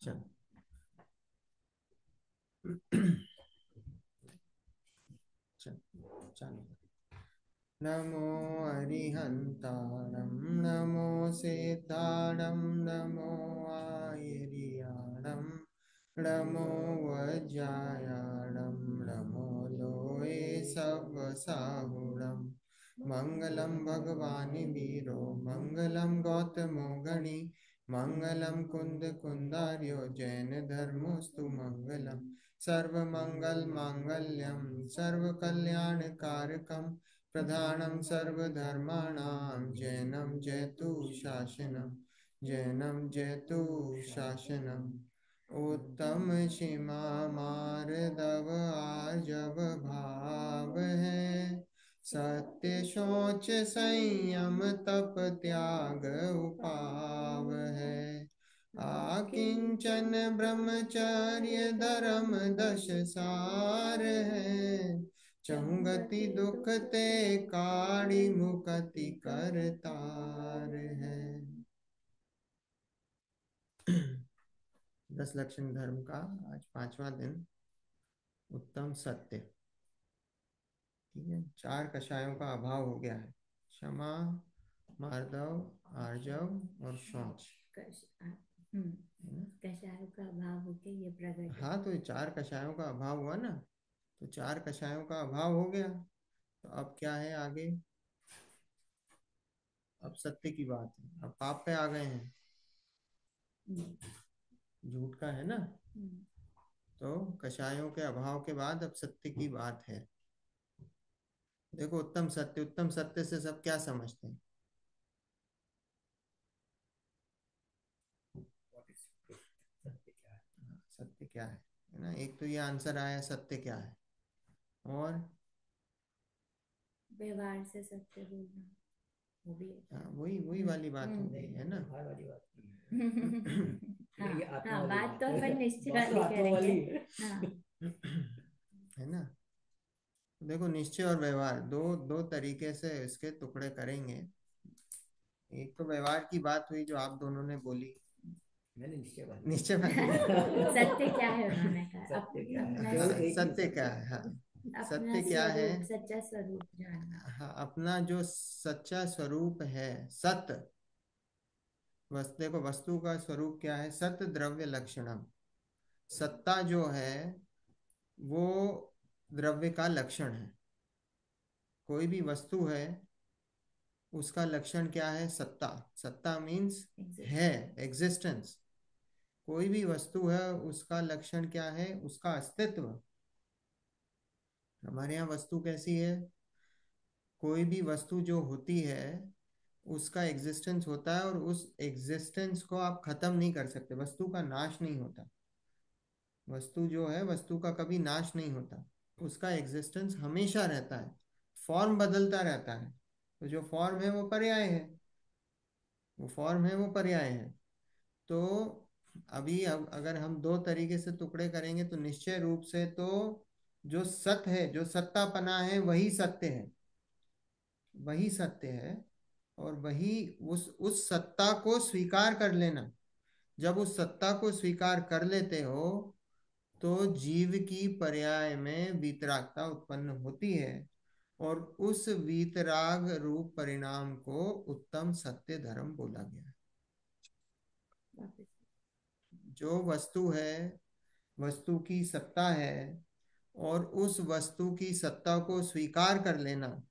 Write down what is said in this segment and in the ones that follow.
चल। चल चल। नमो अरिहन्ताणं नमो सिद्धाणं नमो आयर्याणं नमो वज्रायाणं नमो लोये सवसाहुणं मङ्गलं भगवान् वीरो मङ्गलं गौतमो गणी मङ्गलं कुन्दकुन्दार्यो जैनधर्मोऽस्तु मङ्गलम् सर्वमङ्गलमाङ्गल्यं सर्वकल्याणकारकं प्रधानं सर्वधर्माणां जैनं जयतु शासनं जैनं जयतु शासनम् उत्तम सीमा मार्दव आर्जव भाव है सत्य शौच संयम तप त्याग उपाव है आकिंचन ब्रह्मचर्य धर्म दश सार है चहुगति दुख ते काढ़ी मुकति करतार है। 10 लक्षण धर्म का आज 5वां दिन उत्तम सत्य। ठीक है, 4 कषायों का अभाव हो गया है, क्षमा, मार्दव, आर्जव और शौच। कषायों का अभाव होके ये प्रकट। हाँ, तो ये 4 कषायों का अभाव हुआ ना, तो 4 कषायों का अभाव हो गया, तो अब क्या है आगे? अब सत्य की बात है, अब पाप पे आ गए हैं, झूठ का है ना। तो कषायों के अभाव के बाद अब सत्य की बात है। देखो, उत्तम सत्य से सब क्या समझते हैं? सत्य क्या है ना, एक तो ये आंसर आया सत्य क्या है, और व्यवहार से सत्य बोलना, वो भी वही वही वाली बात हो गई है ना। व्यवहार वाली बात हाँ, ये आत्मा हाँ, वाली बात तो है। अपन निश्चय बात तो वाली आत्मा वाली करेंगे। है। हाँ, है ना। देखो, निश्चय और व्यवहार दो दो तरीके से इसके टुकड़े करेंगे। एक तो व्यवहार की बात हुई जो आप दोनों ने बोली, मैंने निश्चय बात निश्चय वाली सत्य क्या है उन्होंने कहा, सत्य क्या है? अपना केवल एक ही सत्य क्या है, हाँ, अपना सत्य क्या है? स्वरूप, सच्चा स्वरूप जानना। हाँ, अपना जो सच्चा स्वरूप है, सत्य वस्तु। देखो, वस्तु का स्वरूप क्या है? सत्य द्रव्य लक्षणम। सत्ता जो है वो द्रव्य का लक्षण है। कोई भी वस्तु है उसका लक्षण क्या है? सत्ता। सत्ता मीन्स है, एग्जिस्टेंस। कोई भी वस्तु है उसका लक्षण क्या है? उसका अस्तित्व। हमारे यहाँ वस्तु कैसी है? कोई भी वस्तु जो होती है उसका एग्जिस्टेंस होता है, और उस एग्जिस्टेंस को आप खत्म नहीं कर सकते। वस्तु का नाश नहीं होता। वस्तु जो है, वस्तु का कभी नाश नहीं होता, उसका एग्जिस्टेंस हमेशा रहता है। फॉर्म बदलता रहता है, तो जो फॉर्म है वो पर्याय है, वो फॉर्म है वो पर्याय है। तो अभी अब अगर हम दो तरीके से टुकड़े करेंगे तो निश्चय रूप से तो जो सत्य है, जो सत्तापना है, वही सत्य है, वही सत्य है। और वही उस सत्ता को स्वीकार कर लेना। जब उस सत्ता को स्वीकार कर लेते हो तो जीव की पर्याय में वीतरागता उत्पन्न होती है, और उस वीतराग रूप परिणाम को उत्तम सत्य धर्म बोला गया। जो वस्तु है, वस्तु की सत्ता है, और उस वस्तु की सत्ता को स्वीकार कर लेना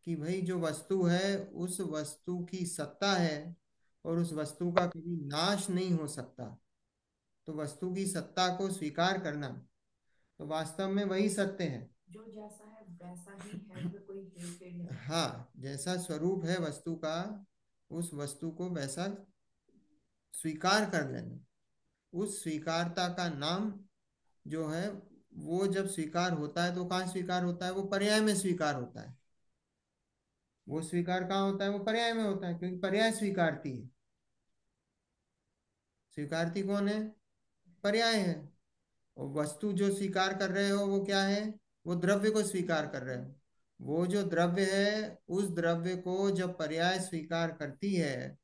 कि भाई जो वस्तु है उस वस्तु की सत्ता है, और उस वस्तु का कभी नाश नहीं हो सकता। तो वस्तु की सत्ता को स्वीकार करना, तो वास्तव में वही सत्य है। जो जैसा है वैसा ही है, इसमें कोई हेर फेर नहीं। हाँ, जैसा स्वरूप है वस्तु का, उस वस्तु को वैसा स्वीकार कर लेना। उस स्वीकारता का नाम जो है, वो जब स्वीकार होता है तो कहाँ स्वीकार होता है? वो पर्याय में स्वीकार होता है। वो स्वीकार कहाँ होता है? वो पर्याय में होता है, क्योंकि पर्याय स्वीकारती है। स्वीकारती कौन है? पर्याय है। और वस्तु जो स्वीकार कर रहे हो वो क्या है? वो द्रव्य को स्वीकार कर रहे हो। वो जो द्रव्य है, उस द्रव्य को जब पर्याय स्वीकार करती है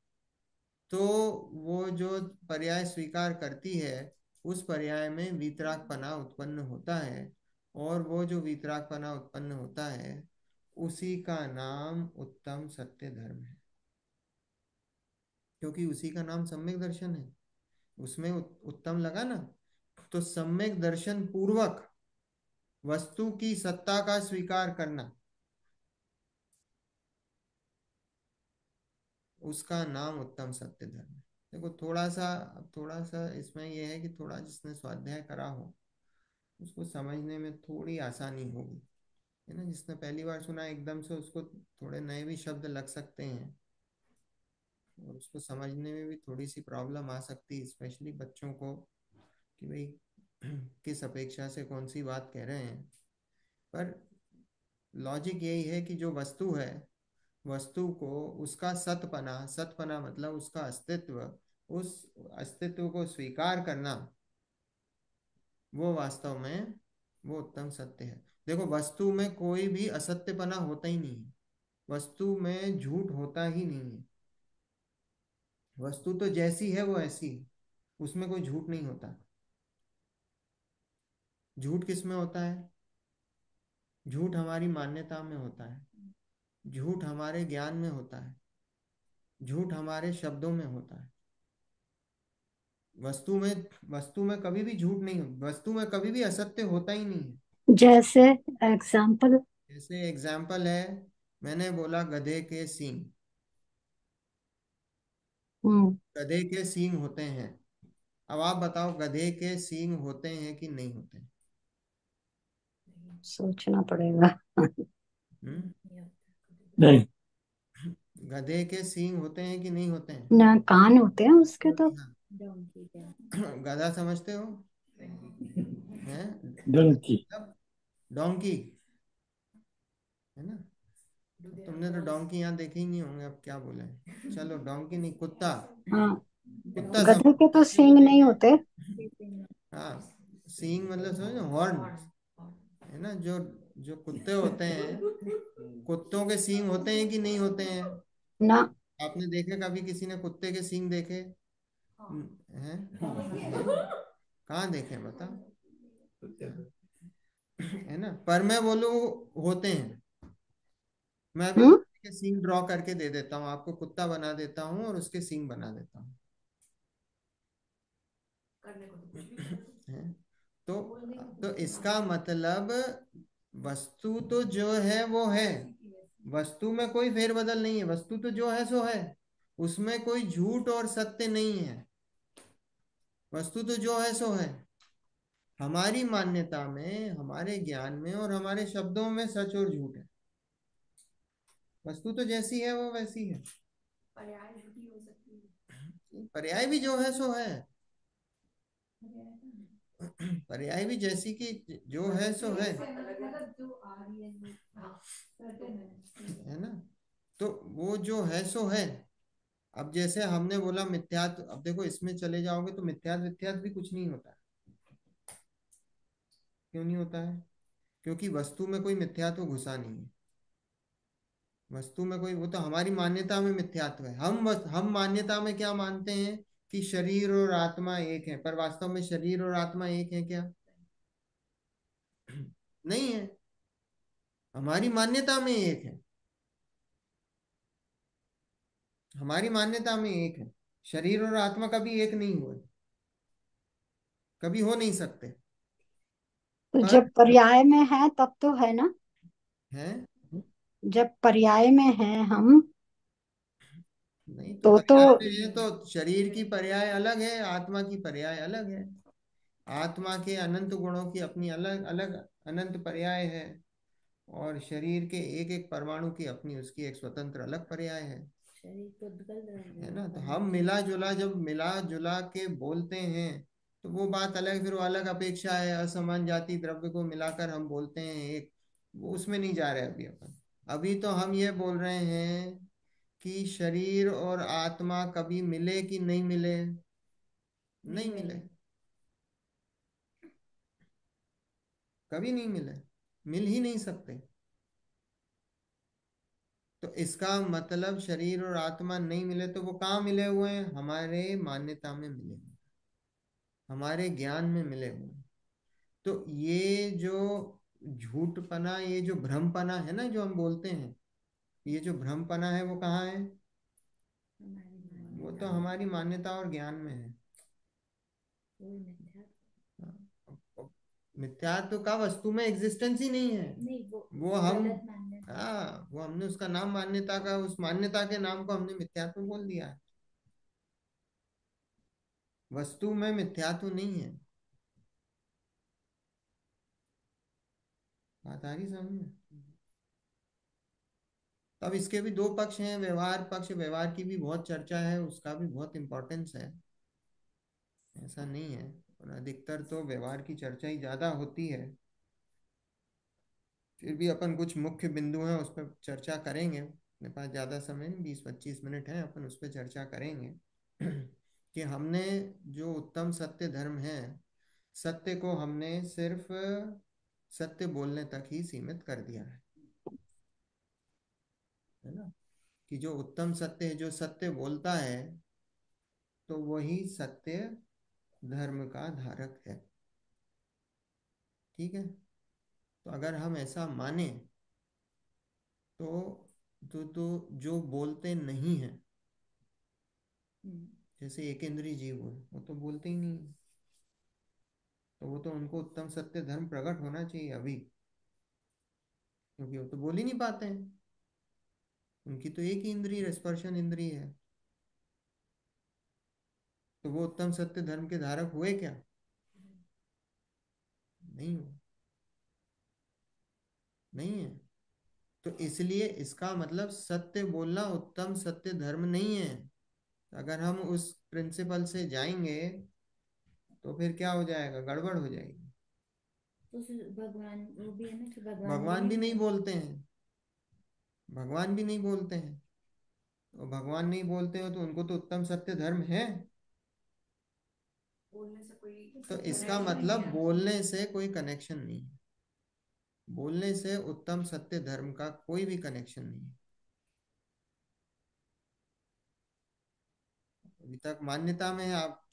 तो वो जो पर्याय स्वीकार करती है उस पर्याय में वीतरागपना उत्पन्न होता है, और वो जो वीतरागपना उत्पन्न होता है उसी का नाम उत्तम सत्य धर्म है, क्योंकि उसी का नाम सम्यक दर्शन है। उसमें उत्तम लगा ना, तो सम्यक दर्शन पूर्वक वस्तु की सत्ता का स्वीकार करना, उसका नाम उत्तम सत्य धर्म है। देखो थोड़ा सा इसमें यह है कि थोड़ा जिसने स्वाध्याय करा हो उसको समझने में थोड़ी आसानी होगी, है ना। जिसने पहली बार सुना एकदम से उसको थोड़े नए भी शब्द लग सकते हैं, और उसको समझने में भी थोड़ी सी प्रॉब्लम आ सकती है, स्पेशली बच्चों को, कि भाई किस अपेक्षा से कौन सी बात कह रहे हैं। पर लॉजिक यही है कि जो वस्तु है, वस्तु को उसका सतपना, सतपना मतलब उसका अस्तित्व, उस अस्तित्व को स्वीकार करना, वो वास्तव में वो उत्तम सत्य है। देखो वस्तु में कोई भी असत्यपना होता ही नहीं है, वस्तु में झूठ होता ही नहीं है। वस्तु तो जैसी है वो ऐसी है, उसमें कोई झूठ नहीं होता। झूठ किस में होता है? झूठ हमारी मान्यता में होता है, झूठ हमारे ज्ञान में होता है, झूठ हमारे शब्दों में होता है। वस्तु में कभी भी झूठ नहीं हो, वस्तु में कभी भी असत्य होता ही नहीं है। जैसे एग्जाम्पल। जैसे एग्जाम्पल है, मैंने बोला गधे के सींग। हम्म। गधे के सींग होते हैं। अब आप बताओ गधे के सींग होते हैं कि नहीं होते? सोचना पड़ेगा। हम्म? नहीं। गधे के सींग होते हैं कि नहीं होते हैं? ना, कान होते हैं उसके तो। हाँ। डोंकी क्या? गधा समझते हो? हैं? डंकी। मतलब डोंकी, है ना। तुमने तो डोंकी यहाँ देखे ही नहीं होंगे, अब क्या बोले। चलो डोंकी नहीं, कुत्ता। हाँ, कुत्ता गधे के तो कुत्ते को सींग नहीं देखे? होते। हाँ, सींग मतलब समझो हॉर्न, है ना। जो जो कुत्ते होते हैं, कुत्तों के सींग होते हैं कि नहीं होते हैं? ना। आपने देखे कभी किसी ने कुत्ते के सींग देखे हैं? कहाँ देखे बता, है ना। पर मैं बोलूँ होते हैं। मैं भी हम्म। कुत्ते के सींग ड्रॉ करके दे देता हूँ आपको, कुत्ता बना देता हूँ और उसके सींग बना देता हूँ। करने को तो कुछ भी कर दो। है? तो इसका मतलब वस्तु तो जो है वो है, वस्तु में कोई फेरबदल नहीं है, वस्तु तो जो है सो है, उसमें कोई झूठ और सत्य नहीं है। वस्तु तो जो है सो है। हमारी मान्यता में, हमारे ज्ञान में और हमारे शब्दों में सच और झूठ है। वस्तु तो जैसी है वो वैसी है। पर्याय झूठी हो सकती है। पर्याय भी जो है सो है। पर्याय भी जैसी कि जो है सो है, मतलब जो आ रही है वो, हाँ, है ना। तो वो जो है सो है। अब जैसे हमने बोला मिथ्यात्व, अब देखो इसमें चले जाओगे तो मिथ्यात्व विथ्यात्व भी कुछ नहीं होता। क्यों नहीं होता है? क्योंकि वस्तु में कोई मिथ्यात्व घुसा नहीं है। वस्तु में कोई, वो तो हमारी मान्यता में मिथ्यात्व है। हम मान्यता में क्या मानते हैं कि शरीर और आत्मा एक है, पर वास्तव में शरीर और आत्मा एक है क्या? नहीं है। हमारी मान्यता में एक है, हमारी मान्यता में एक है। शरीर और आत्मा कभी एक नहीं हुए, कभी हो नहीं सकते। तो पर जब पर्याय में है तब तो है ना। है, जब पर्याय में है हम, नहीं तो तो पर्याय में है तो शरीर की पर्याय अलग है, आत्मा की पर्याय अलग है। आत्मा के अनंत गुणों की अपनी अलग अलग अनंत पर्याय है, और शरीर के एक एक परमाणु की अपनी उसकी एक स्वतंत्र अलग पर्याय है। शरीर को बदल रहा है है ना। तो वो हम मिला जुला, जब मिला जुला के बोलते हैं तो वो बात अलग, फिर वो अलग अपेक्षा है। असमान जाति द्रव्य को मिलाकर हम बोलते हैं एक, वो उसमें नहीं जा रहे अभी अपन। अभी तो हम ये बोल रहे हैं कि शरीर और आत्मा कभी मिले कि नहीं मिले? नहीं मिले, कभी नहीं मिले, मिल ही नहीं सकते। तो इसका मतलब शरीर और आत्मा नहीं मिले तो वो कहाँ मिले हुए हैं? हमारे मान्यता में मिले हुए, हमारे ज्ञान में मिले हुए हैं। तो ये जो झूठपना, ये जो भ्रमपना है ना जो हम बोलते हैं, ये जो भ्रमपना है वो कहाँ है? हमारी वो मान्यता तो हमारी मान्यता और ज्ञान में है। कोई मिथ्या मिथ्यात्व का वस्तु में एग्जिस्टेंस ही नहीं है। नहीं, वो हम, गलत मान्यता। हाँ, वो हमने उसका नाम मान्यता का, उस मान्यता के नाम को हमने मिथ्यात्व बोल दिया है। वस्तु में मिथ्यात्व नहीं है। बात आ रही समझ में? तब इसके भी दो पक्ष हैं, व्यवहार पक्ष, व्यवहार की भी बहुत चर्चा है, उसका भी बहुत इंपॉर्टेंस है, ऐसा नहीं है। और अधिकतर तो व्यवहार की चर्चा ही ज्यादा होती है। फिर भी अपन कुछ मुख्य बिंदु हैं उस पर चर्चा करेंगे, अपने पास ज्यादा समय नहीं, 20-25 मिनट है, अपन उस पर चर्चा करेंगे। कि हमने जो उत्तम सत्य धर्म है, सत्य को हमने सिर्फ सत्य बोलने तक ही सीमित कर दिया है ना? कि जो उत्तम सत्य है, जो सत्य बोलता है, तो वही सत्य धर्म का धारक है। ठीक है? तो अगर हम ऐसा माने तो जो बोलते नहीं है, जैसे एक इंद्रिय जीव है, वो तो बोलते ही नहीं है, तो वो तो उनको उत्तम सत्य धर्म प्रकट होना चाहिए अभी, क्योंकि वो तो बोल ही नहीं पाते हैं। उनकी तो एक ही इंद्रिय, स्पर्शन इंद्रिय है। तो वो उत्तम सत्य धर्म के धारक हुए क्या? नहीं हुए, नहीं है। तो इसलिए इसका मतलब सत्य बोलना उत्तम सत्य धर्म नहीं है। अगर हम उस प्रिंसिपल से जाएंगे तो फिर क्या हो जाएगा? गड़बड़ हो जाएगी। तो भगवान वो भी है ना कि भगवान भी भगवान भी नहीं नहीं बोल। बोलते हैं, भगवान भी नहीं बोलते हैं। तो भगवान नहीं बोलते हो तो उनको तो उत्तम सत्य धर्म है। बोलने से कोई तो इसका connection नहीं मतलब है। बोलने से कोई कनेक्शन नहीं है। बोलने से उत्तम सत्य धर्म का कोई भी कनेक्शन नहीं है। अभी तक मान्यता में आप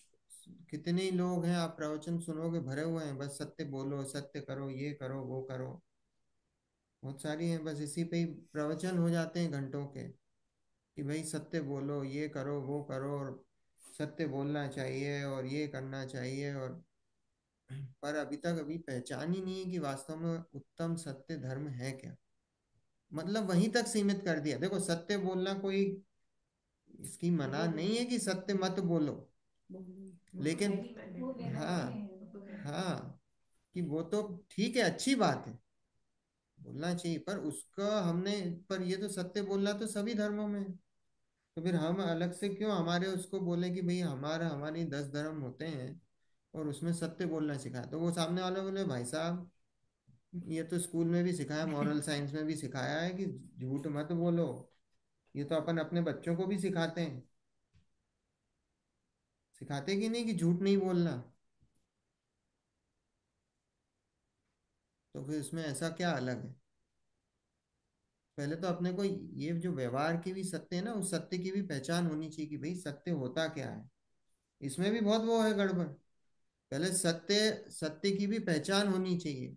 कितने ही लोग हैं, आप प्रवचन सुनोगे, भरे हुए हैं, बस सत्य बोलो, सत्य करो, ये करो, वो करो। बहुत सारी हैं, बस इसी पे ही प्रवचन हो जाते हैं घंटों के, कि भाई सत्य बोलो, ये करो, वो करो, और सत्य बोलना चाहिए और ये करना चाहिए। और पर अभी तक अभी पहचान ही नहीं है कि वास्तव में उत्तम सत्य धर्म है क्या। मतलब वहीं तक सीमित कर दिया। देखो, सत्य बोलना कोई इसकी मना वो नहीं है कि सत्य मत बोलो, बोलो। वो तो लेकिन है ही मैंने, वो हाँ, वेदांत में है, वो तो है। हाँ, कि वो तो ठीक है, अच्छी बात है, बोलना चाहिए, पर उसका हमने, पर ये तो सत्य बोलना तो सभी धर्मों में है। तो फिर हम अलग से क्यों हमारे उसको बोले कि भाई हमारा, हमारी 10 धर्म होते हैं और उसमें सत्य बोलना सिखाया? तो वो सामने वाले बोले भाई साहब, ये तो स्कूल में भी सिखाया, मॉरल साइंस में भी सिखाया है कि झूठ मत बोलो। ये तो अपन अपने बच्चों को भी सिखाते हैं, सिखाते कि नहीं कि झूठ नहीं बोलना? तो फिर इसमें ऐसा क्या अलग है? पहले तो अपने को ये जो व्यवहार की भी सत्य है ना, उस सत्य की भी पहचान होनी चाहिए कि भाई सत्य होता क्या है। इसमें भी बहुत वो है गड़बड़। पहले सत्य, सत्य की भी पहचान होनी चाहिए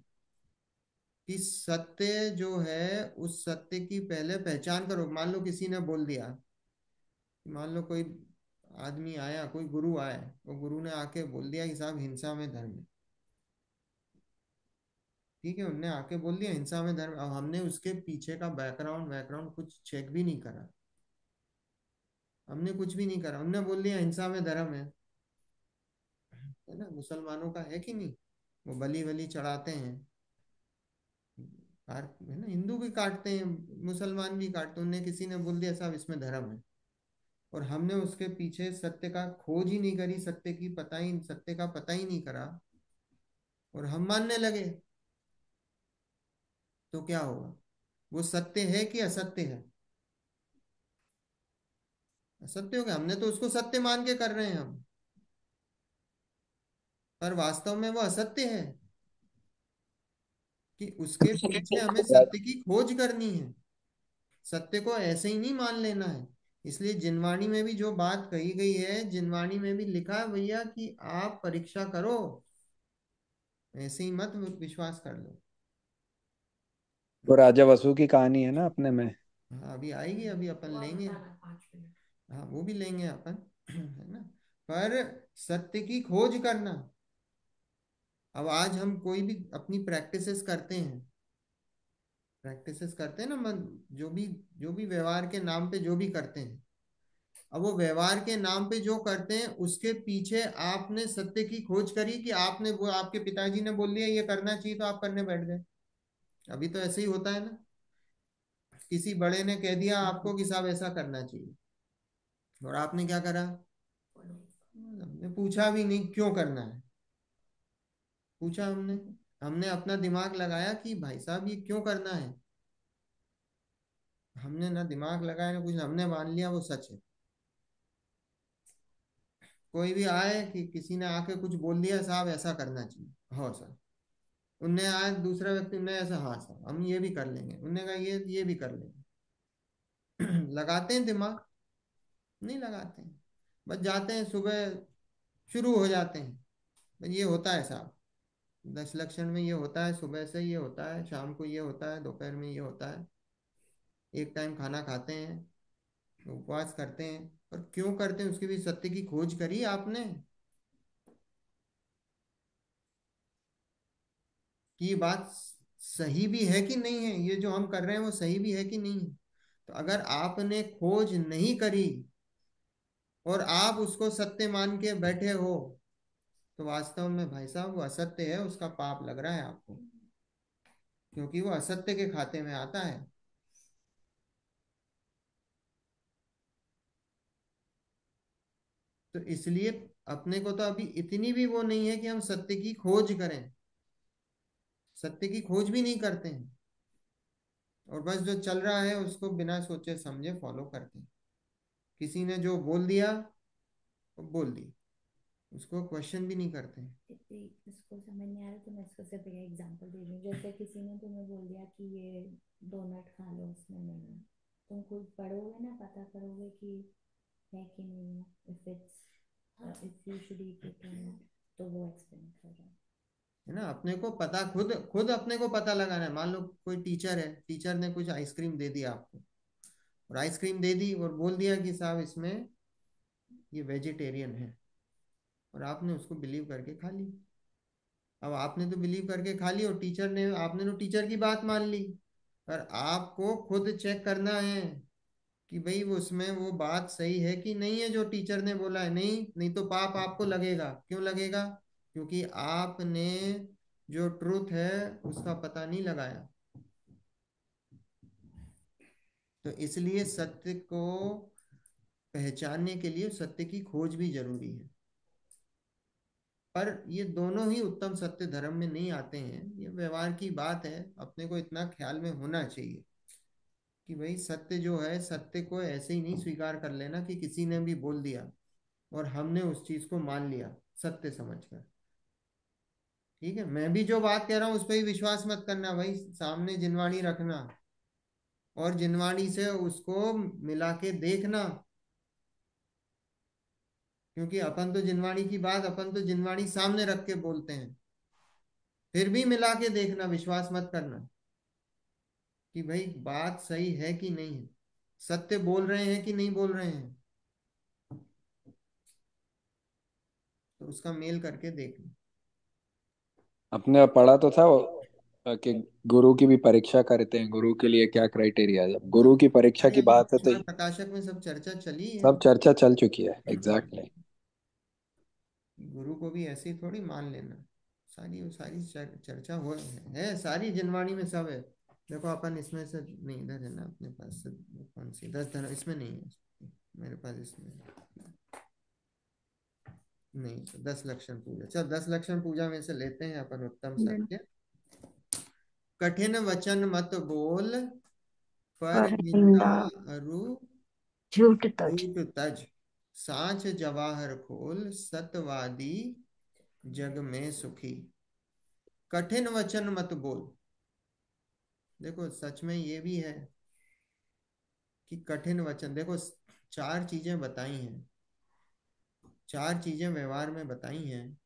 कि सत्य जो है, उस सत्य की पहले पहचान करो। मान लो किसी ने बोल दिया, मान लो कोई आदमी आया, कोई गुरु आया, वो गुरु ने आके बोल दिया कि साहब हिंसा में धर्म है। ठीक है, उनने आके बोल दिया हिंसा में धर्म। अब हमने उसके पीछे का बैकग्राउंड बैकग्राउंड कुछ चेक भी नहीं करा, हमने कुछ भी नहीं करा, उनने बोल दिया हिंसा में धर्म है ना? मुसलमानों का है कि नहीं? वो बलि वली चढ़ाते हैं, है ना? हिंदू भी काटते हैं, मुसलमान भी काटते हैं। उन्हें किसी ने बोल दिया साहब इसमें धर्म है, और हमने उसके पीछे सत्य का खोज ही नहीं करी, सत्य का पता ही नहीं करा, और हम मानने लगे, तो क्या होगा? वो सत्य है कि असत्य है? असत्य हो गया। हमने तो उसको सत्य मान के कर रहे हैं हम, पर वास्तव में वो असत्य है। कि उसके पीछे हमें सत्य की खोज करनी है, सत्य को ऐसे ही नहीं मान लेना है। इसलिए जिनवाणी में भी जो बात कही गई है, जिनवाणी में भी लिखा है भैया कि आप परीक्षा करो, ऐसे ही मत विश्वास कर लो। वो राजा वसु की कहानी है ना अपने में। हाँ अभी आएगी, अभी अपन वो आप लेंगे। बताना 5 मिनट। हाँ वो भी लेंगे अपन है ना। पर सत्य की खोज करना। अब आज हम कोई भी अपनी प्रैक्टिसेस करते हैं, प्रैक्टिसेस करते हैं ना मन, जो भी व्यवहार के नाम पे जो भी करते हैं, अब वो व्यवहार के नाम पे जो करते हैं उसके पीछे आपने सत्य की खोज करी कि आपने वो आपके पिताजी ने बोल दिया ये करना चाहिए तो आप करने बैठ गए। अभी तो ऐसे ही होता है ना, किसी बड़े ने कह दिया आपको कि साहब ऐसा करना चाहिए, और आपने क्या करा, हमने पूछा भी नहीं क्यों करना है, पूछा हमने, हमने अपना दिमाग लगाया कि भाई साहब ये क्यों करना है, हमने ना दिमाग लगाया ना कुछ, हमने मान लिया वो सच है। कोई भी आए कि किसी ने आके कुछ बोल दिया साहब ऐसा करना चाहिए, हाँ सर, उनने आए दूसरा व्यक्ति ने ऐसा, हाँ सर हम ये भी कर लेंगे, उनने कहा ये भी कर लेंगे लगाते हैं दिमाग, नहीं लगाते हैं, बस जाते हैं सुबह शुरू हो जाते हैं, बस ये होता है साहब, 10 लक्षण में ये होता है, सुबह से ये होता है, शाम को ये होता है, दोपहर में ये होता है, एक टाइम खाना खाते हैं, उपवास करते हैं, और क्यों करते हैं उसकी भी सत्य की खोज करी आपने कि ये बात सही भी है कि नहीं है, ये जो हम कर रहे हैं वो सही भी है कि नहीं है। तो अगर आपने खोज नहीं करी और आप उसको सत्य मान के बैठे हो, तो वास्तव में भाई साहब वो असत्य है, उसका पाप लग रहा है आपको, क्योंकि वो असत्य के खाते में आता है। तो इसलिए अपने को तो अभी इतनी भी वो नहीं है कि हम सत्य की खोज करें, सत्य की खोज भी नहीं करते हैं, और बस जो चल रहा है उसको बिना सोचे समझे फॉलो करते हैं। किसी ने जो बोल दिया वो बोल दी, उसको क्वेश्चन भी नहीं करते हैं। इसको समझ नहीं आ रहा तो मैं इसको सिर्फ एक एग्जांपल दे रही हूँ। जैसे किसी ने तुम्हें बोल दिया कि ये डोनट खा लो, उसमें नहीं है, तुम खुद पढ़ोगे ना, पता करोगे कि है कि नहीं है, if you should eat it और नॉट, तो वो एक्सप्लेन कर रहा है। है ना, अपने को पता, खुद खुद अपने को पता लगाना है। मान लो कोई टीचर है, टीचर ने कुछ आइसक्रीम दे दिया आपको, और आइसक्रीम दे दी और बोल दिया कि साहब इसमें ये वेजिटेरियन है, और आपने उसको बिलीव करके खा ली। अब आपने तो बिलीव करके खा ली, और टीचर ने, आपने तो टीचर की बात मान ली, पर आपको खुद चेक करना है कि भाई वो उसमें वो बात सही है कि नहीं है जो टीचर ने बोला है। नहीं नहीं तो पाप आपको लगेगा। क्यों लगेगा? क्योंकि आपने जो ट्रूथ है उसका पता नहीं लगाया। तो इसलिए सत्य को पहचानने के लिए सत्य की खोज भी जरूरी है। पर ये दोनों ही उत्तम सत्य धर्म में नहीं आते हैं, ये व्यवहार की बात है। अपने को इतना ख्याल में होना चाहिए कि भाई सत्य जो है, सत्य को ऐसे ही नहीं स्वीकार कर लेना कि किसी ने भी बोल दिया और हमने उस चीज को मान लिया सत्य समझकर। ठीक है, मैं भी जो बात कह रहा हूँ उस पर ही विश्वास मत करना भाई, सामने जिनवाणी रखना और जिनवाणी से उसको मिला के देखना। क्योंकि अपन तो जिनवाणी की बात, अपन तो जिनवाणी सामने रख के बोलते हैं, फिर भी मिला के देखना, विश्वास मत करना कि भाई बात सही है कि नहीं है, सत्य बोल रहे हैं कि नहीं बोल रहे हैं, तो उसका मेल करके देखना। अपने पढ़ा तो था वो, कि गुरु की भी परीक्षा करते हैं, गुरु के लिए क्या क्राइटेरिया है। जब गुरु की परीक्षा अरे की अभी बात है तो पिछला प्रकाशक में सब चर्चा चली है। सब चर्चा चल चुकी है। एग्जैक्टली। गुरु को भी ऐसे ही थोड़ी मान लेना। सारी वो सारी चर्चा हो है, सारी जिनवाणी में सब है। देखो अपन इसमें से नहीं, इधर है ना अपने पास से, कौन सी 10 धर्म इसमें नहीं है मेरे पास, इसमें नहीं। तो 10 लक्षण पूजा, चल 10 लक्षण पूजा में से लेते हैं अपन उत्तम सत्य। कठिन वचन मत बोल, पर पर निंदा निंदा अरु झूठ तज। झूठ तज, साच जवाहर खोल, सतवादी जग में सुखी। कठिन वचन मत बोल। देखो सच में ये भी है कि कठिन वचन, देखो चार चीजें बताई हैं, चार चीजें व्यवहार में बताई हैं।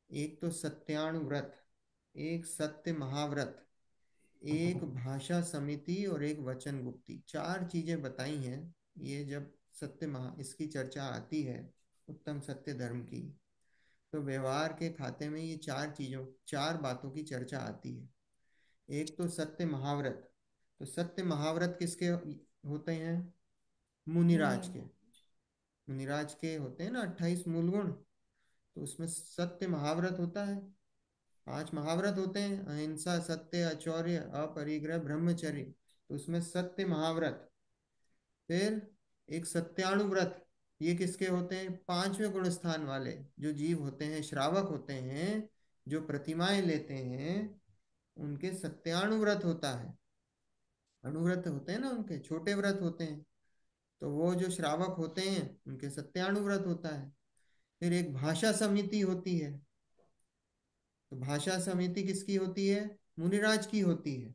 एक तो सत्यानुव्रत, एक सत्य महाव्रत, एक भाषा समिति और एक वचन गुप्ती, चार चीजें बताई हैं। ये जब सत्य महा इसकी चर्चा आती है, उत्तम सत्य धर्म की, तो व्यवहार के खाते में ये चार चीजों, चार बातों की चर्चा आती है। एक तो सत्य महाव्रत, तो सत्य महाव्रत किसके होते हैं? मुनिराज मुनिया। के। मुनिराज के होते हैं ना 28 मूल गुण, तो उसमें सत्य महाव्रत होता है। पांच महाव्रत होते हैं, अहिंसा, सत्य, अचौर्य, अपरिग्रह, ब्रह्मचर्य, तो उसमें सत्य महाव्रत। फिर एक सत्यानुव्रत, ये किसके होते हैं? पांचवें गुण स्थान वाले जो जीव होते हैं, श्रावक होते हैं, जो प्रतिमाएं लेते हैं, उनके सत्यानुव्रत होता है। अनुव्रत होते हैं ना, उनके छोटे व्रत होते हैं, तो वो जो श्रावक होते हैं उनके सत्यानुव्रत होता है। फिर एक भाषा समिति होती है, तो भाषा समिति किसकी होती है? मुनिराज की होती है।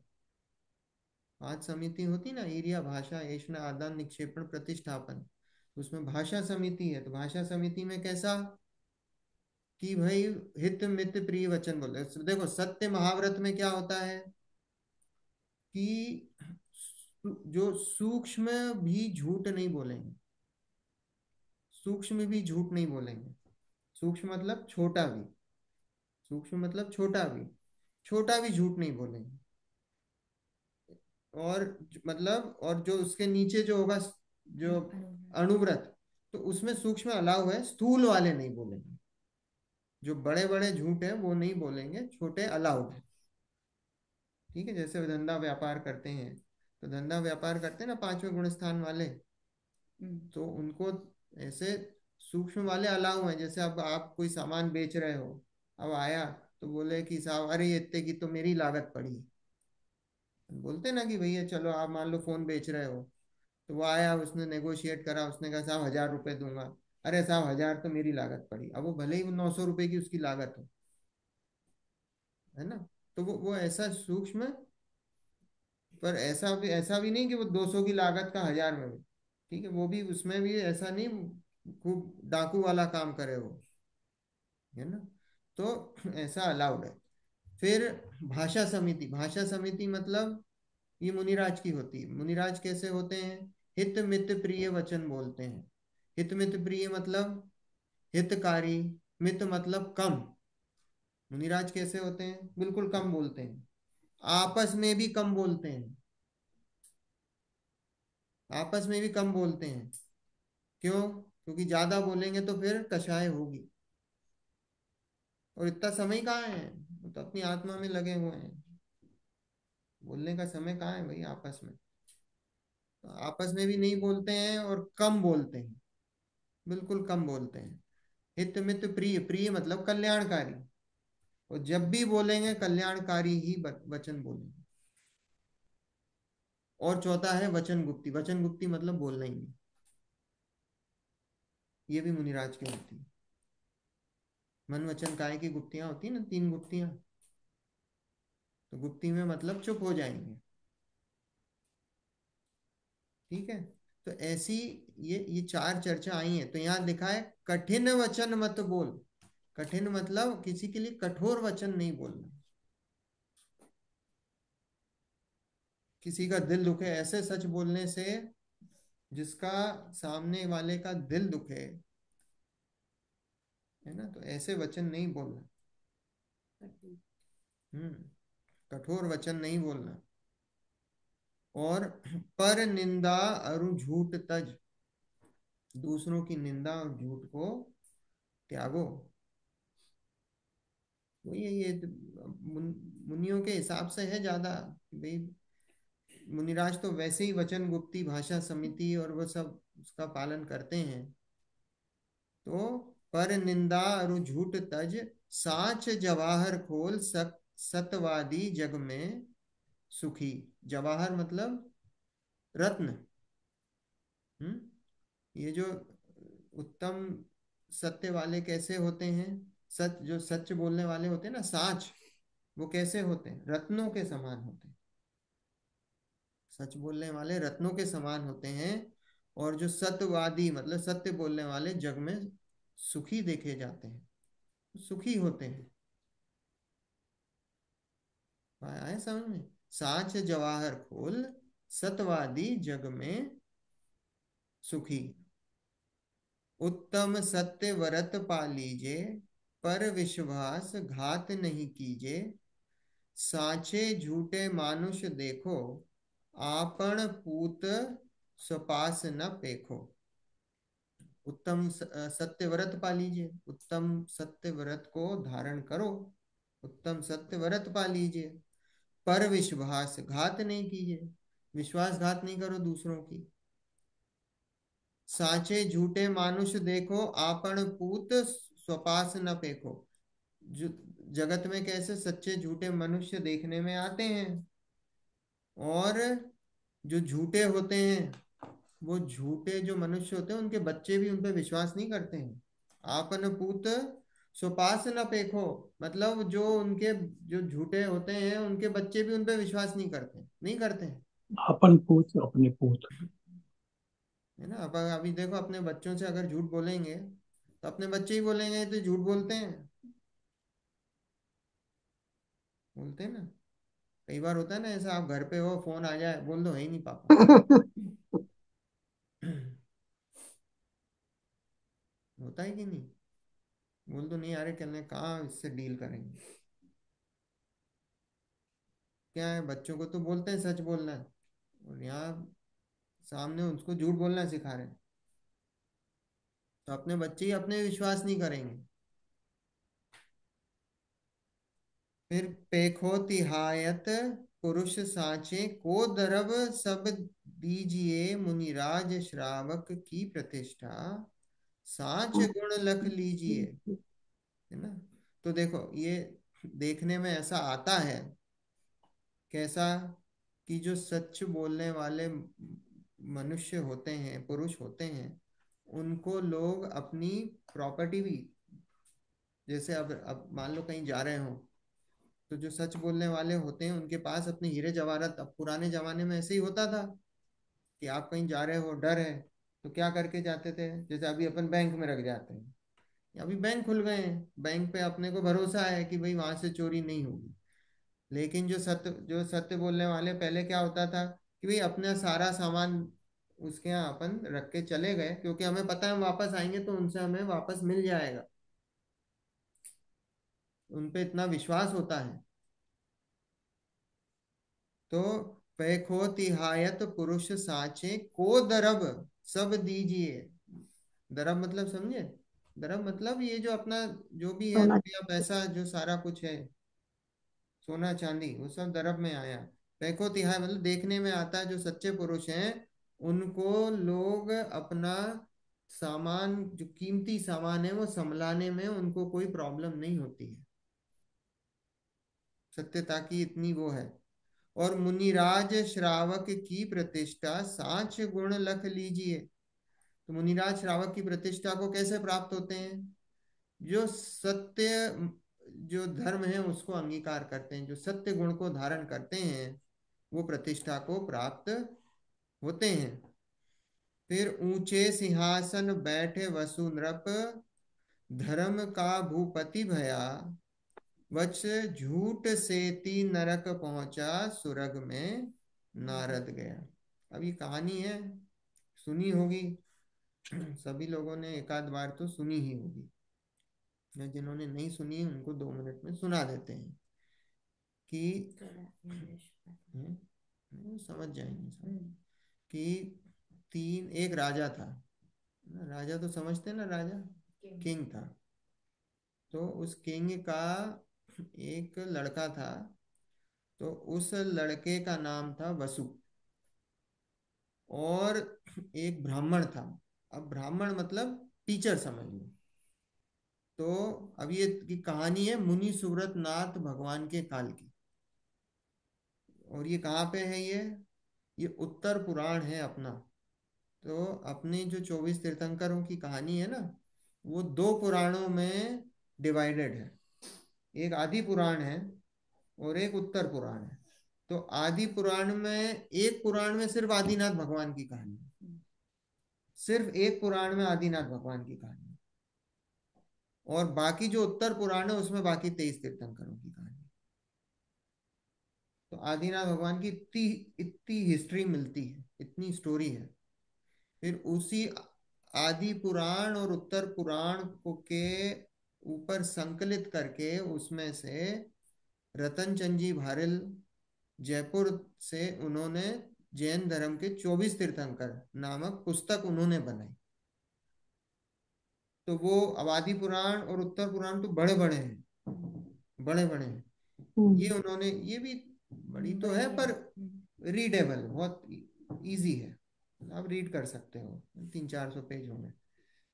पांच समिति होती ना, ईर्या, भाषा, ऐष्णा, आदान, निक्षेपण, प्रतिष्ठापन, उसमें भाषा समिति है। तो भाषा समिति में कैसा कि भाई हित मित प्रिय वचन बोले। देखो सत्य महाव्रत में क्या होता है कि जो सूक्ष्म भी झूठ नहीं बोलेंगे, सूक्ष्म भी झूठ नहीं बोलेंगे। सूक्ष्म मतलब छोटा भी, सूक्ष्म मतलब छोटा भी, छोटा भी झूठ नहीं बोलेंगे। और मतलब और जो उसके नीचे जो होगा, जो अनुव्रत। अणुव्रत, तो उसमें सूक्ष्म अलाउ है, स्थूल वाले नहीं बोलेंगे। जो बड़े बड़े झूठ है वो नहीं बोलेंगे, छोटे अलाउड है। ठीक है, जैसे धंधा व्यापार करते हैं, तो धंधा व्यापार करते हैं ना पांचवें गुण स्थान वाले, तो उनको ऐसे सूक्ष्म वाले अलाउ हैं। जैसे अब आप कोई सामान बेच रहे हो, अब आया तो बोले कि साहब अरे ये इतने की तो मेरी लागत पड़ी। बोलते ना कि भैया चलो, आप मान लो फोन बेच रहे हो, तो वो आया, उसने नेगोशिएट करा, उसने कहा साहब 1000 रुपये दूंगा। अरे साहब 1000 तो मेरी लागत पड़ी, अब वो भले ही 900 रुपये की उसकी लागत हो, है ना। तो वो ऐसा सूक्ष्म, पर ऐसा भी नहीं कि वो 200 की लागत का 1000 में भी, ठीक है, वो भी उसमें भी ऐसा नहीं खूब डाकू वाला काम करे वो, है ना। तो ऐसा अलाउड है। फिर भाषा समिति, भाषा समिति मतलब ये मुनिराज की होती है। मुनिराज कैसे होते हैं? हित मित प्रिय वचन बोलते हैं। हित मित प्रिय मतलब हितकारी, मित मतलब कम। मुनिराज कैसे होते हैं? बिल्कुल कम बोलते हैं, आपस में भी कम बोलते हैं, आपस में भी कम बोलते हैं। क्यों? क्योंकि ज्यादा बोलेंगे तो फिर कषाय होगी, और इतना समय कहाँ है, वो तो अपनी आत्मा में लगे हुए हैं। बोलने का समय कहाँ है भाई आपस में? तो आपस में भी नहीं बोलते हैं और कम बोलते हैं, बिल्कुल कम बोलते हैं। हित मित प्रिय, प्रिय मतलब कल्याणकारी, और जब भी बोलेंगे कल्याणकारी ही वचन बोलेंगे। और चौथा है वचन गुप्ती, वचन गुप्ती मतलब बोलना ही नहीं, ये भी मुनिराज की होती है। मन वचन काय की गुप्तियां होती है ना, 3 गुप्तियां, तो गुप्ती में मतलब चुप हो जाएंगे। ठीक है, तो ऐसी ये चार चर्चा आई है। तो यहाँ लिखा है कठिन वचन मत बोल। कठिन मतलब किसी के लिए कठोर वचन नहीं बोलना। किसी का दिल दुखे, ऐसे सच बोलने से जिसका सामने वाले का दिल दुखे, है ना, तो ऐसे वचन नहीं बोलना। हम्म, कठोर वचन नहीं बोलना। और पर निंदा अरु झूठ तज, दूसरों की निंदा और झूठ को त्यागो। वही है ये तो, मुनियों के हिसाब से है ज्यादा कि भाई मुनिराज तो वैसे ही वचन गुप्ती, भाषा समिति और वो सब उसका पालन करते हैं। तो पर निंदा और झूठ तज, साच जवाहर खोल, सतवादी जग में सुखी। जवाहर मतलब रत्न। ये जो उत्तम सत्य वाले कैसे होते हैं? सच, जो सच बोलने वाले होते हैं ना, साच, वो कैसे होते हैं? रत्नों के समान होते हैं। सच बोलने वाले रत्नों के समान होते हैं, और जो सत्यवादी मतलब सत्य बोलने वाले जग में सुखी देखे जाते हैं, सुखी होते हैं। आए समझ में? साच जवाहर खोल, सत्यवादी जग में सुखी। उत्तम सत्य व्रत पालीजे, पर विश्वास घात नहीं कीजे। साचे झूठे मानुष देखो, आपन पूत स्वपास न पेखो। उत्तम सत्य व्रत पा लीजिए, उत्तम सत्य व्रत को धारण करो, उत्तम सत्य व्रत पा लीजिए, पर विश्वास घात नहीं कीजिए, विश्वासघात नहीं करो दूसरों की। साचे झूठे मानुष देखो, आपन पूत स्वपास न पेखो। जो जगत में कैसे सच्चे झूठे मनुष्य देखने में आते हैं, और जो झूठे होते हैं, वो झूठे जो मनुष्य होते हैं उनके बच्चे भी उन पर विश्वास नहीं करते हैं। आपन पूत स्वपास न पेखो, मतलब जो उनके जो झूठे होते हैं उनके बच्चे भी उन पर विश्वास नहीं करते, नहीं करते हैं। अपन पूछ अपने पूछ। है ना? अब अभी देखो, अपने बच्चों से अगर झूठ बोलेंगे तो अपने बच्चे ही बोलेंगे तो झूठ बोलते हैं, बोलते हैं ना। कई बार होता है ना ऐसा, आप घर पे हो, फोन आ जाए, बोल दो है ही नहीं पापा। होता है कि नहीं? बोल दो नहीं आ रहे, कहने कहाँ इससे डील करेंगे। क्या है, बच्चों को तो बोलते हैं सच बोलना है, और यहाँ सामने उसको झूठ बोलना सिखा रहे हैं, तो अपने बच्चे ही अपने विश्वास नहीं करेंगे। फिर पेखो तिहायत पुरुष साचे, को दरब सब दीजिए मुनिराज श्रावक की प्रतिष्ठा। साच गुण लख लीजिए। है ना? तो देखो, ये देखने में ऐसा आता है, कैसा, कि जो सच बोलने वाले मनुष्य होते हैं, पुरुष होते हैं, उनको लोग अपनी प्रॉपर्टी भी, जैसे अब मान लो कहीं जा रहे हो, तो जो सच बोलने वाले होते हैं उनके पास अपने हीरे जवाहरात, अब पुराने जमाने में ऐसे ही होता था कि आप कहीं जा रहे हो, डर है, तो क्या करके जाते थे, जैसे अभी अपन बैंक में रख जाते हैं, अभी बैंक खुल गए हैं, बैंक पे अपने को भरोसा है कि भाई वहां से चोरी नहीं होगी। लेकिन जो सत्य बोलने वाले, पहले क्या होता था कि भाई अपना सारा सामान उसके यहाँ अपन रख के चले गए, क्योंकि हमें पता है हम वापस आएंगे तो उनसे हमें वापस मिल जाएगा, उन पे इतना विश्वास होता है। तो पैखो तिहायत पुरुष साचे, को दरब सब दीजिए। दरब मतलब समझे? दरब मतलब ये जो अपना जो भी है, सोना। रुपया पैसा जो सारा कुछ है, सोना चांदी, वो सब दरब में आया। पैको तिहाई मतलब देखने में आता है, जो सच्चे पुरुष हैं उनको लोग अपना सामान, जो कीमती सामान है वो संभलाने में उनको कोई प्रॉब्लम नहीं होती है, सत्यता की इतनी वो है। और मुनिराज श्रावक की प्रतिष्ठा, साच गुण लख लीजिए। तो मुनिराज श्रावक की प्रतिष्ठा को कैसे प्राप्त होते हैं? जो सत्य, जो धर्म है उसको अंगीकार करते हैं, जो सत्य गुण को धारण करते हैं, वो प्रतिष्ठा को प्राप्त होते हैं। फिर ऊंचे सिंहासन बैठे वसु नृप, धर्म का भूपति भया। वच झूठ सेती नरक पहुंचा, सुरग में नारद गया। अब ये कहानी है, सुनी होगी सभी लोगों ने, एक आध बार तो सुनी ही होगी, या जिन्होंने नहीं सुनी है उनको 2 मिनट में सुना देते हैं कि थोड़ा इंग्लिश पता। हम्म, समझ जाएंगे सब। कि एक राजा था ना, राजा तो समझते हैं ना, राजा किंग था। तो उस किंग का एक लड़का था, तो उस लड़के का नाम था वसु, और एक ब्राह्मण था। अब ब्राह्मण मतलब टीचर समझ लो। तो अब ये की कहानी है मुनि सुव्रत नाथ भगवान के काल की, और ये कहाँ पे है, ये उत्तर पुराण है अपना। तो अपने जो 24 तीर्थंकरों की कहानी है ना, वो 2 पुराणों में डिवाइडेड है। एक आदि पुराण है और एक उत्तर पुराण है। तो आदि पुराण में, एक पुराण में सिर्फ आदिनाथ भगवान की कहानी है। सिर्फ एक पुराण में आदिनाथ भगवान की कहानी है। और बाकी जो उत्तर पुराण है उसमें बाकी 23 तीर्थंकरों की कहानी है। तो आदिनाथ भगवान की इतनी इतनी हिस्ट्री मिलती है, इतनी स्टोरी है। फिर उसी आदि पुराण और उत्तर पुराण को के ऊपर संकलित करके उसमें से रतन चंद जी भारिल जयपुर से उन्होंने जैन धर्म के 24 तीर्थंकर नामक पुस्तक उन्होंने बनाई। तो वो आदि पुराण और उत्तर पुराण तो बड़े बड़े हैं, बड़े बड़े हैं। ये उन्होंने, ये भी बड़ी तो है पर रीडेबल, बहुत इजी है, आप रीड कर सकते हो, 300-400 पेज होंगे।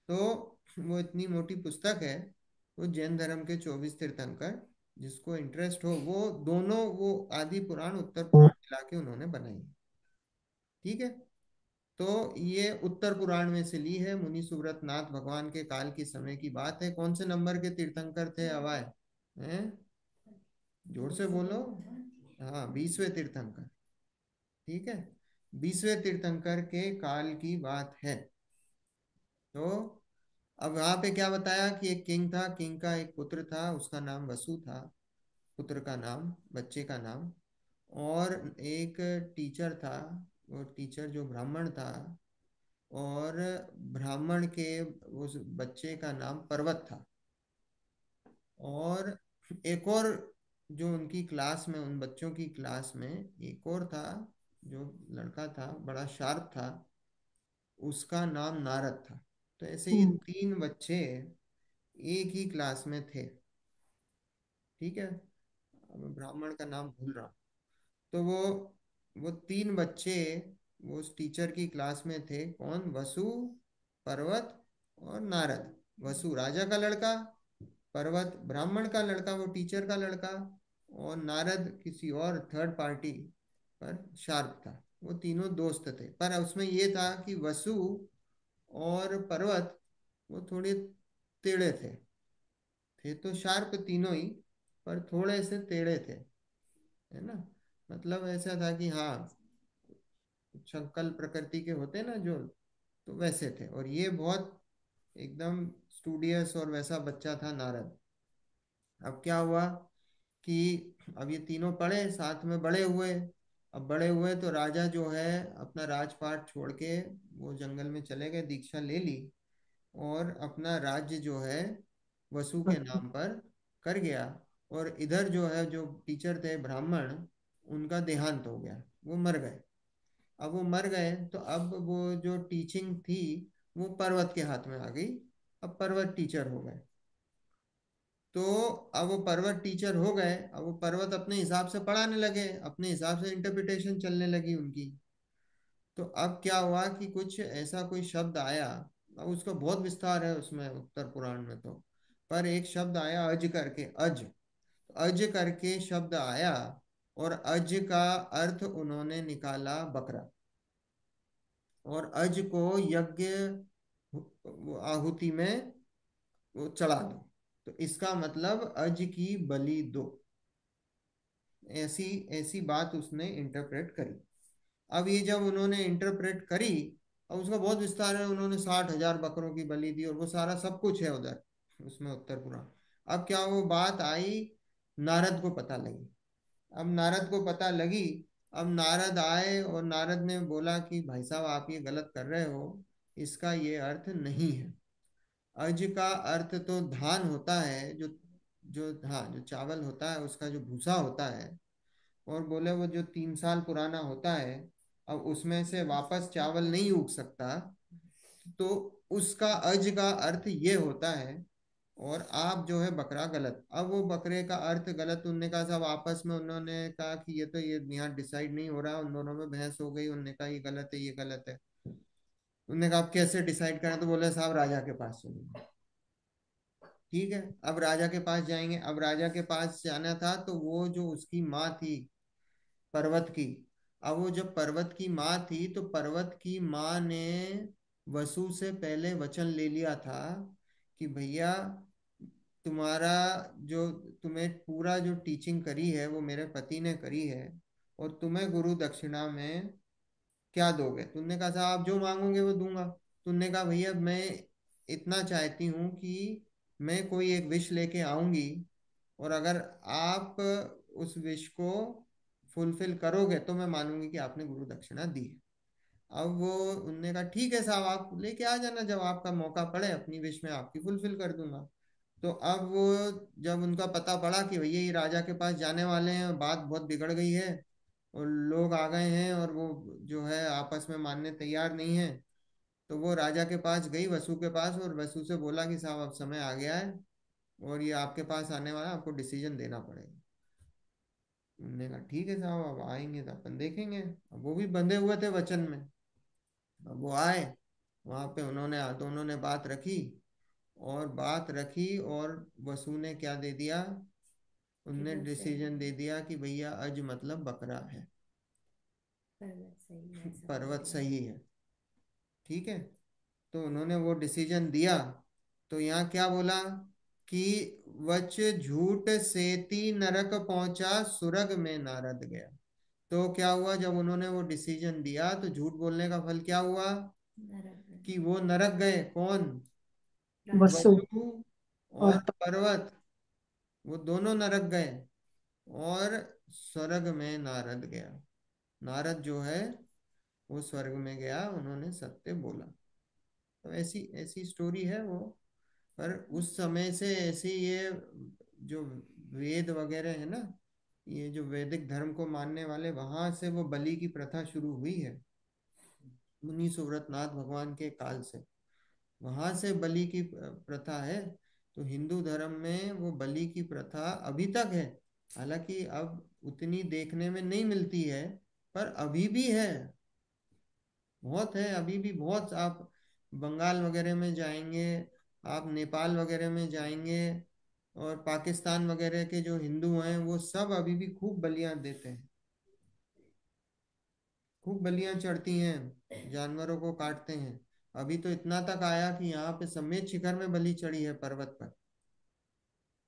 तो वो इतनी मोटी पुस्तक है। वो जैन धर्म के 24 तीर्थंकर, जिसको इंटरेस्ट हो वो दोनों, वो आदि पुराण उत्तर पुराण मिला के उन्होंने बनाई है। ठीक है। तो ये उत्तर पुराण में से ली है। मुनि सुव्रत नाथ भगवान के काल की समय की बात है। कौन से नंबर के तीर्थंकर थे अवाय हैं? जोर से बोलो। हाँ, 20वें तीर्थंकर। ठीक है, 20वें तीर्थंकर के काल की बात है। तो अब वहां पे क्या बताया कि एक किंग था, किंग का एक पुत्र था, उसका नाम वसु था, पुत्र का नाम, बच्चे का नाम। और एक टीचर था, वो टीचर जो ब्राह्मण था, और ब्राह्मण के उस बच्चे का नाम पर्वत था। और एक और जो उनकी क्लास में, उन बच्चों की क्लास में एक और था, जो लड़का था, बड़ा शार्प था, उसका नाम नारद था। तो ऐसे ये 3 बच्चे एक ही क्लास में थे। ठीक है, अब मैं ब्राह्मण का नाम भूल रहा हूँ। तो वो 3 बच्चे वो उस टीचर की क्लास में थे। कौन? वसु, पर्वत और नारद। वसु राजा का लड़का, पर्वत ब्राह्मण का लड़का, वो टीचर का लड़का, और नारद किसी और थर्ड पार्टी पर शार्प था। वो तीनों दोस्त थे। पर उसमें ये था कि वसु और पर्वत वो थोड़े टेढ़े थे तो शार्प तीनों ही, पर थोड़े से टेढ़े थे, है ना। मतलब ऐसा था कि हाँ, शंकल प्रकृति के होते ना जो, तो वैसे थे। और ये बहुत एकदम स्टूडियस और वैसा बच्चा था नारद। अब क्या हुआ कि अब ये तीनों पढ़े, साथ में बड़े हुए। अब बड़े हुए तो राजा जो है अपना राजपाट छोड़ के वो जंगल में चले गए, दीक्षा ले ली, और अपना राज्य जो है वसु के नाम पर कर गया। और इधर जो है, जो टीचर थे ब्राह्मण, उनका देहांत हो गया, वो मर गए। अब वो मर गए तो अब वो जो टीचिंग थी वो पर्वत के हाथ में आ गई। अब पर्वत टीचर हो गए। तो अब वो पर्वत टीचर हो गए, अब वो पर्वत अपने हिसाब से पढ़ाने लगे, अपने हिसाब से इंटरप्रिटेशन चलने लगी उनकी। तो अब क्या हुआ कि कुछ ऐसा कोई शब्द आया। अब उसका बहुत विस्तार है उसमें उत्तर पुराण में तो, पर एक शब्द आया अज करके, अज, अज करके शब्द आया। और अज का अर्थ उन्होंने निकाला बकरा। और अज को यज्ञ आहुति में वो चढ़ा दो। तो इसका मतलब अज की बलि दो। ऐसी ऐसी बात उसने इंटरप्रेट करी। अब ये जब उन्होंने इंटरप्रेट करी, और उसका बहुत विस्तार है, उन्होंने 60,000 बकरों की बलि दी, और वो सारा सब कुछ है उधर उसमें उत्तर पुराण। अब क्या वो बात आई, नारद को पता लगी। अब नारद को पता लगी। अब नारद आए और नारद ने बोला कि भाई साहब आप ये गलत कर रहे हो, इसका ये अर्थ नहीं है। अज का अर्थ तो धान होता है, जो जो हाँ, जो चावल होता है उसका जो भूसा होता है। और बोले वो जो 3 साल पुराना होता है, अब उसमें से वापस चावल नहीं उग सकता। तो उसका अज का अर्थ ये होता है। और आप जो है बकरा गलत। अब वो बकरे का अर्थ गलत, उनने कहा साहब, आपस में उन्होंने कहा कि ये तो ये यहाँ डिसाइड नहीं हो रहा, उन दोनों में बहस हो गई, उनने कहा ये गलत है, ये गलत है। उनने कहा आप कैसे डिसाइड करें? तो बोले साहब राजा के पास चलिए। ठीक है, अब राजा के पास जाएंगे। अब राजा के पास जाना था तो वो जो उसकी माँ थी पर्वत की, अब वो जब पर्वत की माँ थी तो पर्वत की माँ ने वसु से पहले वचन ले लिया था कि भैया, तुम्हारा जो, तुम्हें पूरा जो टीचिंग करी है वो मेरे पति ने करी है। और तुम्हें गुरु दक्षिणा में क्या दोगे? तुमने कहा साहब आप जो मांगोगे वो दूंगा। तुमने कहा भैया मैं इतना चाहती हूँ कि मैं कोई एक विश लेके आऊंगी, और अगर आप उस विश को फुलफिल करोगे तो मैं मानूंगी कि आपने गुरु दक्षिणा दी है। अब वो उनने कहा ठीक है साहब आप लेके आ जाना, जब आपका मौका पड़े अपनी विश में आपकी फुलफिल कर दूंगा। तो अब वो जब उनका पता पड़ा कि भैया ये राजा के पास जाने वाले हैं, बात बहुत बिगड़ गई है और लोग आ गए हैं और वो जो है आपस में मानने तैयार नहीं है, तो वो राजा के पास गई, वसु के पास, और वसु से बोला कि साहब अब समय आ गया है और ये आपके पास आने वाला है, आपको डिसीजन देना पड़ेगा। उन्होंने कहा ठीक है साहब अब आएंगे तो अपन देखेंगे। अब वो भी बंधे हुए थे वचन में। अब वो आए, वहां पे उन्होंने दोनों ने बात रखी, और बात रखी और वसु ने क्या दे दिया, कि उनने वो सही डिसीजन है, दे दिया कि भैया अज मतलब बकरा है, पर्वत सही है, ऐसा बोल पर्वत दिया। सही है। ठीक है, तो उन्होंने वो डिसीजन दिया। तो यहाँ क्या बोला कि वच झूठ सेती नरक पहुंचा सुरग में नारद गया। तो क्या हुआ, जब उन्होंने वो डिसीजन दिया तो झूठ बोलने का फल क्या हुआ नरक में। कि वो नरक गए। कौन? राजा। वसु वसु और और पर्वत, वो दोनों नरक गए, और स्वर्ग में नारद गया। नारद जो है वो स्वर्ग में गया, उन्होंने सत्य बोला। तो ऐसी ऐसी स्टोरी है वो। पर उस समय से ऐसी ये जो वेद वगैरह है ना, ये जो वैदिक धर्म को मानने वाले, वहां से वो बलि की प्रथा शुरू हुई है। मुनि सुव्रतनाथ भगवान के काल से वहां से बलि की प्रथा है। तो हिंदू धर्म में वो बलि की प्रथा अभी तक है। हालांकि अब उतनी देखने में नहीं मिलती है, पर अभी भी है, बहुत है अभी भी बहुत। आप बंगाल वगैरह में जाएंगे, आप नेपाल वगैरह में जाएंगे, और पाकिस्तान वगैरह के जो हिंदू हैं वो सब अभी भी खूब बलियां देते हैं, खूब बलियां चढ़ती हैं, जानवरों को काटते हैं। अभी तो इतना तक आया कि यहाँ पे समेत शिखर में बलि चढ़ी है पर्वत पर।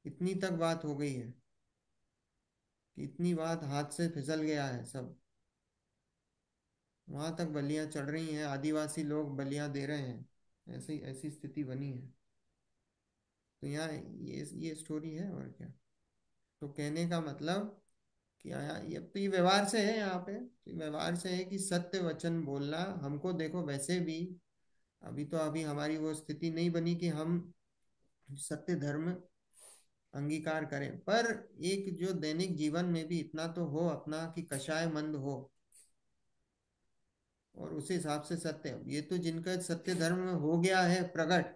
इतनी तक बात हो गई है कि इतनी बात हाथ से फिसल गया है सब, वहां तक बलियां चढ़ रही हैं, आदिवासी लोग बलियां दे रहे हैं, ऐसी ऐसी स्थिति बनी है। तो यहाँ ये स्टोरी है और क्या। तो कहने का मतलब कि ये तो ये व्यवहार से है, यहाँ पे तो ये व्यवहार से है कि सत्य वचन बोलना हमको। देखो वैसे भी अभी तो अभी हमारी वो स्थिति नहीं बनी कि हम सत्य धर्म अंगीकार करें, पर एक जो दैनिक जीवन में भी इतना तो हो अपना कि कषाय मंद हो, और उस हिसाब से सत्य। ये तो जिनका सत्य धर्म में हो गया है प्रकट,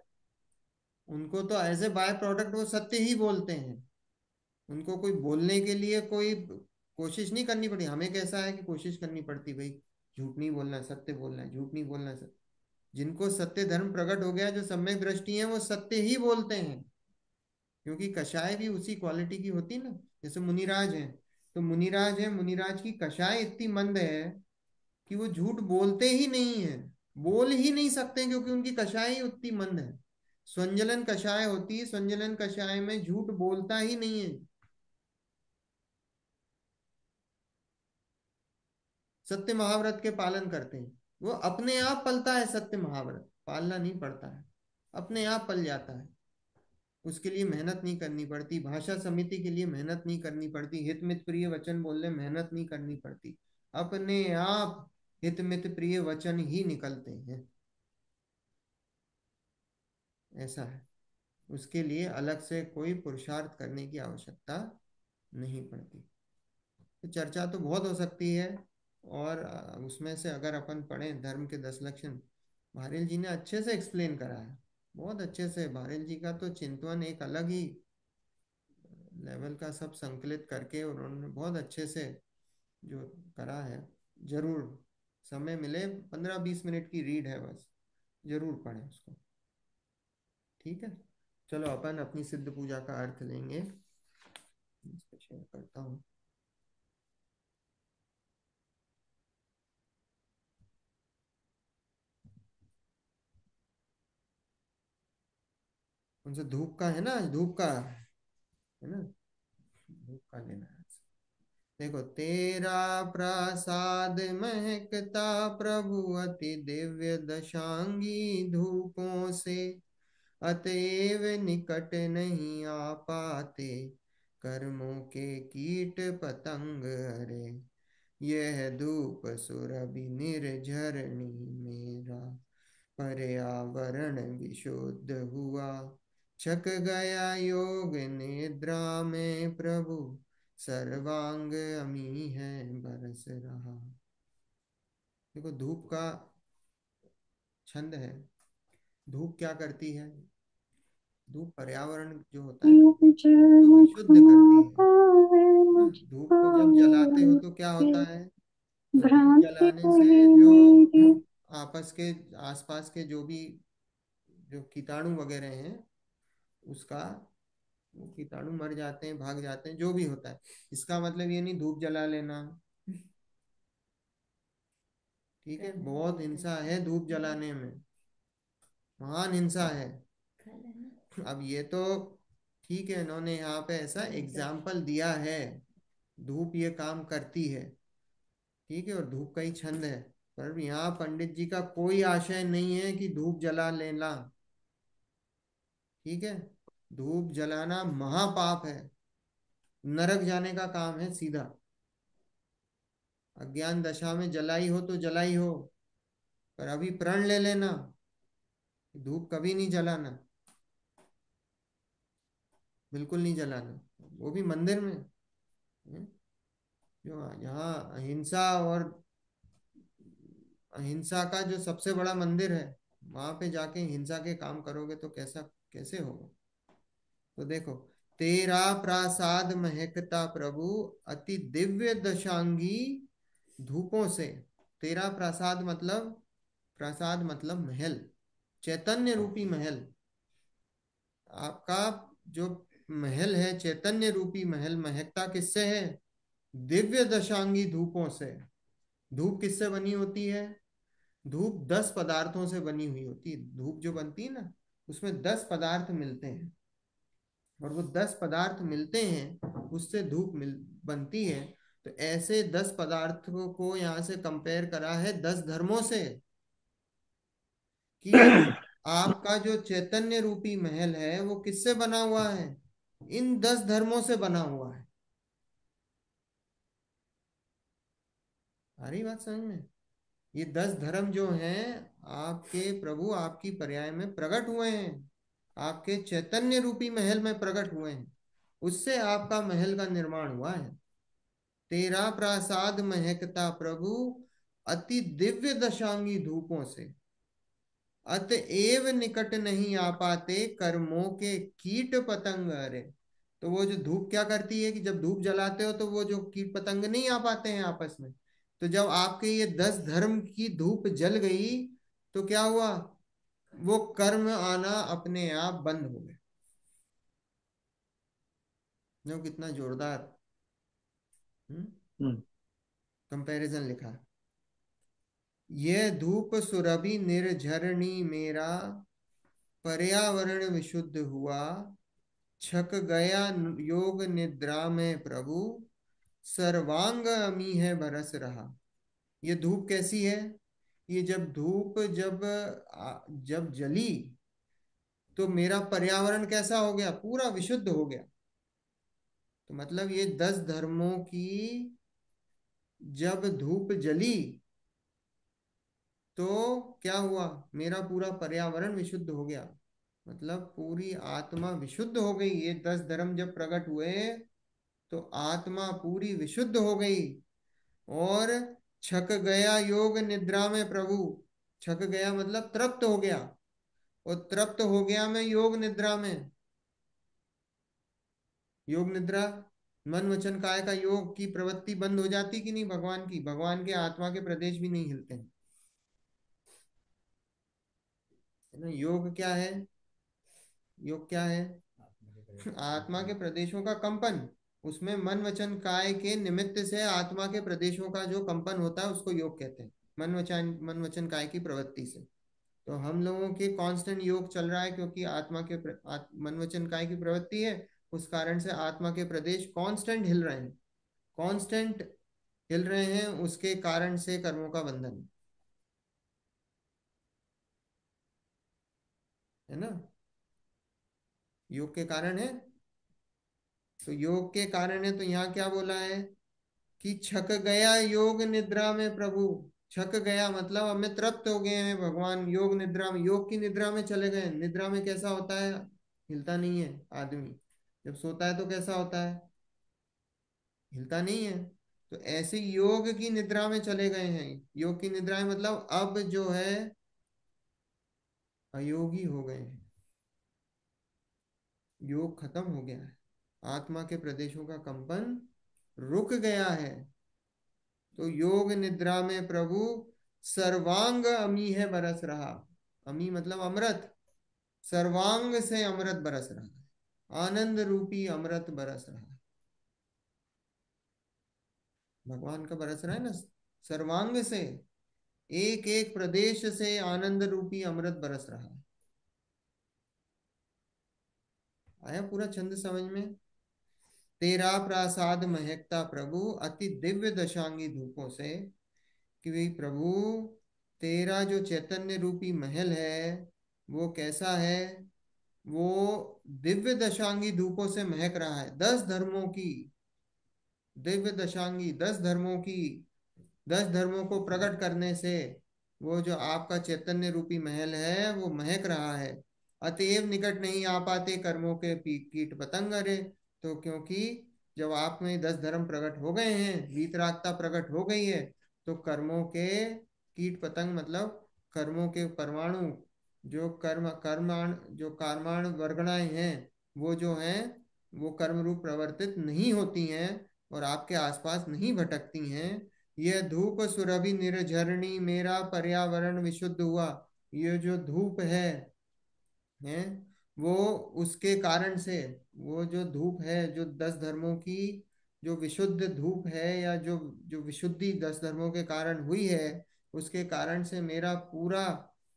उनको तो एज ए बाय प्रोडक्ट वो सत्य ही बोलते हैं। उनको कोई बोलने के लिए कोई कोशिश नहीं करनी पड़ी। हमें कैसा है कि कोशिश करनी पड़ती भाई, झूठ नहीं बोलना है, सत्य बोलना है, झूठ नहीं बोलना है, सत्य। जिनको सत्य धर्म प्रकट हो गया, जो सम्यक दृष्टि है, वो सत्य ही बोलते हैं। क्योंकि कषाय भी उसी क्वालिटी की होती है ना। जैसे मुनिराज हैं, तो मुनिराज है, मुनिराज की कषाय इतनी मंद है कि वो झूठ बोलते ही नहीं है, बोल ही नहीं सकते, क्योंकि उनकी कषाय ही उतनी मंद है। स्वंजलन कषाय होती है, स्वंजलन कषाय में झूठ बोलता ही नहीं है, सत्य महाव्रत के पालन करते हैं। वो अपने आप पलता है, सत्य महाव्रत पालना नहीं पड़ता है, अपने आप पल जाता है। उसके लिए मेहनत नहीं करनी पड़ती, भाषा समिति के लिए मेहनत नहीं करनी पड़ती, हित मित प्रिय वचन बोलने मेहनत नहीं करनी पड़ती, अपने आप हित मित प्रिय वचन ही निकलते हैं। ऐसा है, उसके लिए अलग से कोई पुरुषार्थ करने की आवश्यकता नहीं पड़ती। तो चर्चा तो बहुत हो सकती है, और उसमें से अगर अपन पढ़ें धर्म के 10 लक्षण, भारल जी ने अच्छे से एक्सप्लेन करा है, बहुत अच्छे से। भारल जी का तो चिंतन एक अलग ही लेवल का, सब संकलित करके उन्होंने बहुत अच्छे से जो करा है। जरूर समय मिले, 15-20 मिनट की रीड है बस, जरूर पढ़ें उसको। ठीक है, चलो अपन अपनी सिद्ध पूजा का अर्थ लेंगे। इसको शेयर करता हूँ। उनसे धूप का है ना, धूप का है ना, धूप का लेना है। देखो, तेरा प्रसाद महकता प्रभु अति दिव्य दशांगी धूपों से, अतएव निकट नहीं आ पाते कर्मों के कीट पतंग हरे। यह धूप सुरभि निर्झरणी मेरा, पर्यावरण विशुद्ध हुआ। छक गया योग निद्रा में प्रभु, सर्वांग अमी है बरस रहा। देखो, धूप का छंद है। धूप क्या करती है? धूप पर्यावरण जो होता है ना, उसको विशुद्ध करती है ना। धूप को जब जलाते हो तो क्या होता है? तो धूप भ्रांति जलाने से हुई जो मेरी। आपस के आसपास के जो भी जो कीटाणु वगैरह हैं, उसका वो कीटाणु मर जाते हैं, भाग जाते हैं, जो भी होता है। इसका मतलब ये नहीं धूप जला लेना, ठीक है। बहुत हिंसा है धूप जलाने में, महान हिंसा है। कल है ना। अब ये तो ठीक है, इन्होंने यहाँ पे ऐसा एग्जाम्पल दिया है, धूप ये काम करती है, ठीक है, और धूप का ही छंद है। पर यहाँ पंडित जी का कोई आशय नहीं है कि धूप जला लेना, ठीक है। धूप जलाना महापाप है, नरक जाने का काम है सीधा। अज्ञान दशा में जलाई हो तो जलाई हो, पर अभी प्रण ले लेना धूप कभी नहीं जलाना, बिल्कुल नहीं जलाना, वो भी मंदिर में। जो यहाँ अहिंसा और अहिंसा का जो सबसे बड़ा मंदिर है, वहां पे जाके हिंसा के काम करोगे तो कैसा कैसे होगा? तो देखो, तेरा प्रसाद महकता प्रभु अति दिव्य दशांगी धूपों से। तेरा प्रसाद मतलब, प्रसाद मतलब महल, चैतन्य रूपी महल। आपका जो महल है, चैतन्य रूपी महल, महकता किससे है? दिव्य दशांगी धूपों से। धूप किससे बनी होती है? धूप 10 पदार्थों से बनी हुई होती है। धूप जो बनती है ना, उसमें 10 पदार्थ मिलते हैं, और वो 10 पदार्थ मिलते हैं, उससे धूप बनती है। तो ऐसे 10 पदार्थों को यहाँ से कंपेयर करा है 10 धर्मों से, कि आपका जो चैतन्य रूपी महल है वो किससे बना हुआ है? इन 10 धर्मों से बना हुआ है। आ रही बात समझ में? ये 10 धर्म जो हैं, आपके प्रभु आपकी पर्याय में प्रकट हुए हैं, आपके चैतन्य रूपी महल में प्रकट हुए हैं, उससे आपका महल का निर्माण हुआ है। तेरा प्रसाद महकता प्रभु अति दिव्य दशांगी धूपों से, अतएव निकट नहीं आ पाते कर्मों के कीट पतंग हरे। तो वो जो धूप क्या करती है कि जब धूप जलाते हो तो वो जो कीट पतंग नहीं आ पाते हैं आपस में। तो जब आपके ये 10 धर्म की धूप जल गई तो क्या हुआ? वो कर्म आना अपने आप बंद हो गए। जो कितना जोरदार हम्म। कंपैरिजन लिखा। ये धूप सुरभि निर्झरणी मेरा, पर्यावरण विशुद्ध हुआ। छक गया योग निद्रा में प्रभु, सर्वांग अमी है बरस रहा। ये धूप कैसी है? ये जब धूप जब जली तो मेरा पर्यावरण कैसा हो गया? पूरा विशुद्ध हो गया। तो मतलब ये 10 धर्मों की जब धूप जली तो क्या हुआ? मेरा पूरा पर्यावरण विशुद्ध हो गया, मतलब पूरी आत्मा विशुद्ध हो गई। ये 10 धर्म जब प्रकट हुए तो आत्मा पूरी विशुद्ध हो गई। और छक गया योग निद्रा में प्रभु, छक गया मतलब तृप्त हो गया, और तृप्त हो गया मैं योग निद्रा में। योग निद्रा, मन वचन काय का योग की प्रवृत्ति बंद हो जाती कि नहीं भगवान की? भगवान के आत्मा के प्रदेश भी नहीं हिलते हैं, है ना। योग क्या है? योग क्या है? आत्मा के प्रदेशों का कंपन। उसमें मन वचन काय के निमित्त से आत्मा के प्रदेशों का जो कंपन होता है उसको योग कहते हैं, मन वचन काय की प्रवृत्ति से। तो हम लोगों के कांस्टेंट योग चल रहा है, क्योंकि आत्मा के मन वचन काय की प्रवृत्ति है, उस कारण से आत्मा के प्रदेश कांस्टेंट हिल रहे हैं, कांस्टेंट हिल रहे हैं, उसके कारण से कर्मों का बंधन है ना। योग के कारण है, तो योग के कारण है, तो यहाँ क्या बोला है कि छक गया योग निद्रा में प्रभु। छक गया मतलब हमें तृप्त हो गए हैं भगवान योग निद्रा में, योग की निद्रा में चले गए। निद्रा में कैसा होता है, हिलता नहीं है आदमी। जब सोता है तो कैसा होता है, हिलता नहीं है। तो ऐसे योग की निद्रा में चले गए हैं। योग की निद्रा में मतलब अब जो है अयोगी हो गए हैं, योग खत्म हो गया है, आत्मा के प्रदेशों का कंपन रुक गया है। तो योग निद्रा में प्रभु सर्वांग अमी है बरस रहा। अमी मतलब अमृत, सर्वांग से अमृत बरस रहा है, आनंद रूपी अमृत बरस रहा है। भगवान का बरस रहा है ना, सर्वांग से, एक एक प्रदेश से आनंद रूपी अमृत बरस रहा है। आया पूरा छंद समझ में। तेरा प्रसाद महकता प्रभु अति दिव्य दशांगी धूपों से। कि भाई प्रभु, तेरा जो चैतन्य रूपी महल है वो कैसा है, वो दिव्य दशांगी धूपों से महक रहा है। 10 धर्मों की दिव्य दशांगी, 10 धर्मों की, 10 धर्मों को प्रकट करने से वो जो आपका चैतन्य रूपी महल है वो महक रहा है। अतएव निकट नहीं आ पाते कर्मों के कीट पतंग। अरे, तो क्योंकि जब आप में 10 धर्म प्रकट हो गए हैं, वीतरागता प्रकट हो गई है, तो कर्मों के कीट पतंग मतलब कर्मों के परमाणु, जो कर्माण जो कर्माण वर्गणाएं हैं, वो जो हैं वो कर्म रूप प्रवर्तित नहीं होती हैं और आपके आसपास नहीं भटकती हैं। यह धूप सुरभि निर्झरणी, मेरा पर्यावरण विशुद्ध हुआ। ये जो धूप है वो उसके कारण से, वो जो धूप है, जो 10 धर्मों की जो विशुद्ध धूप है, या जो जो विशुद्धि 10 धर्मों के कारण हुई है, उसके कारण से मेरा पूरा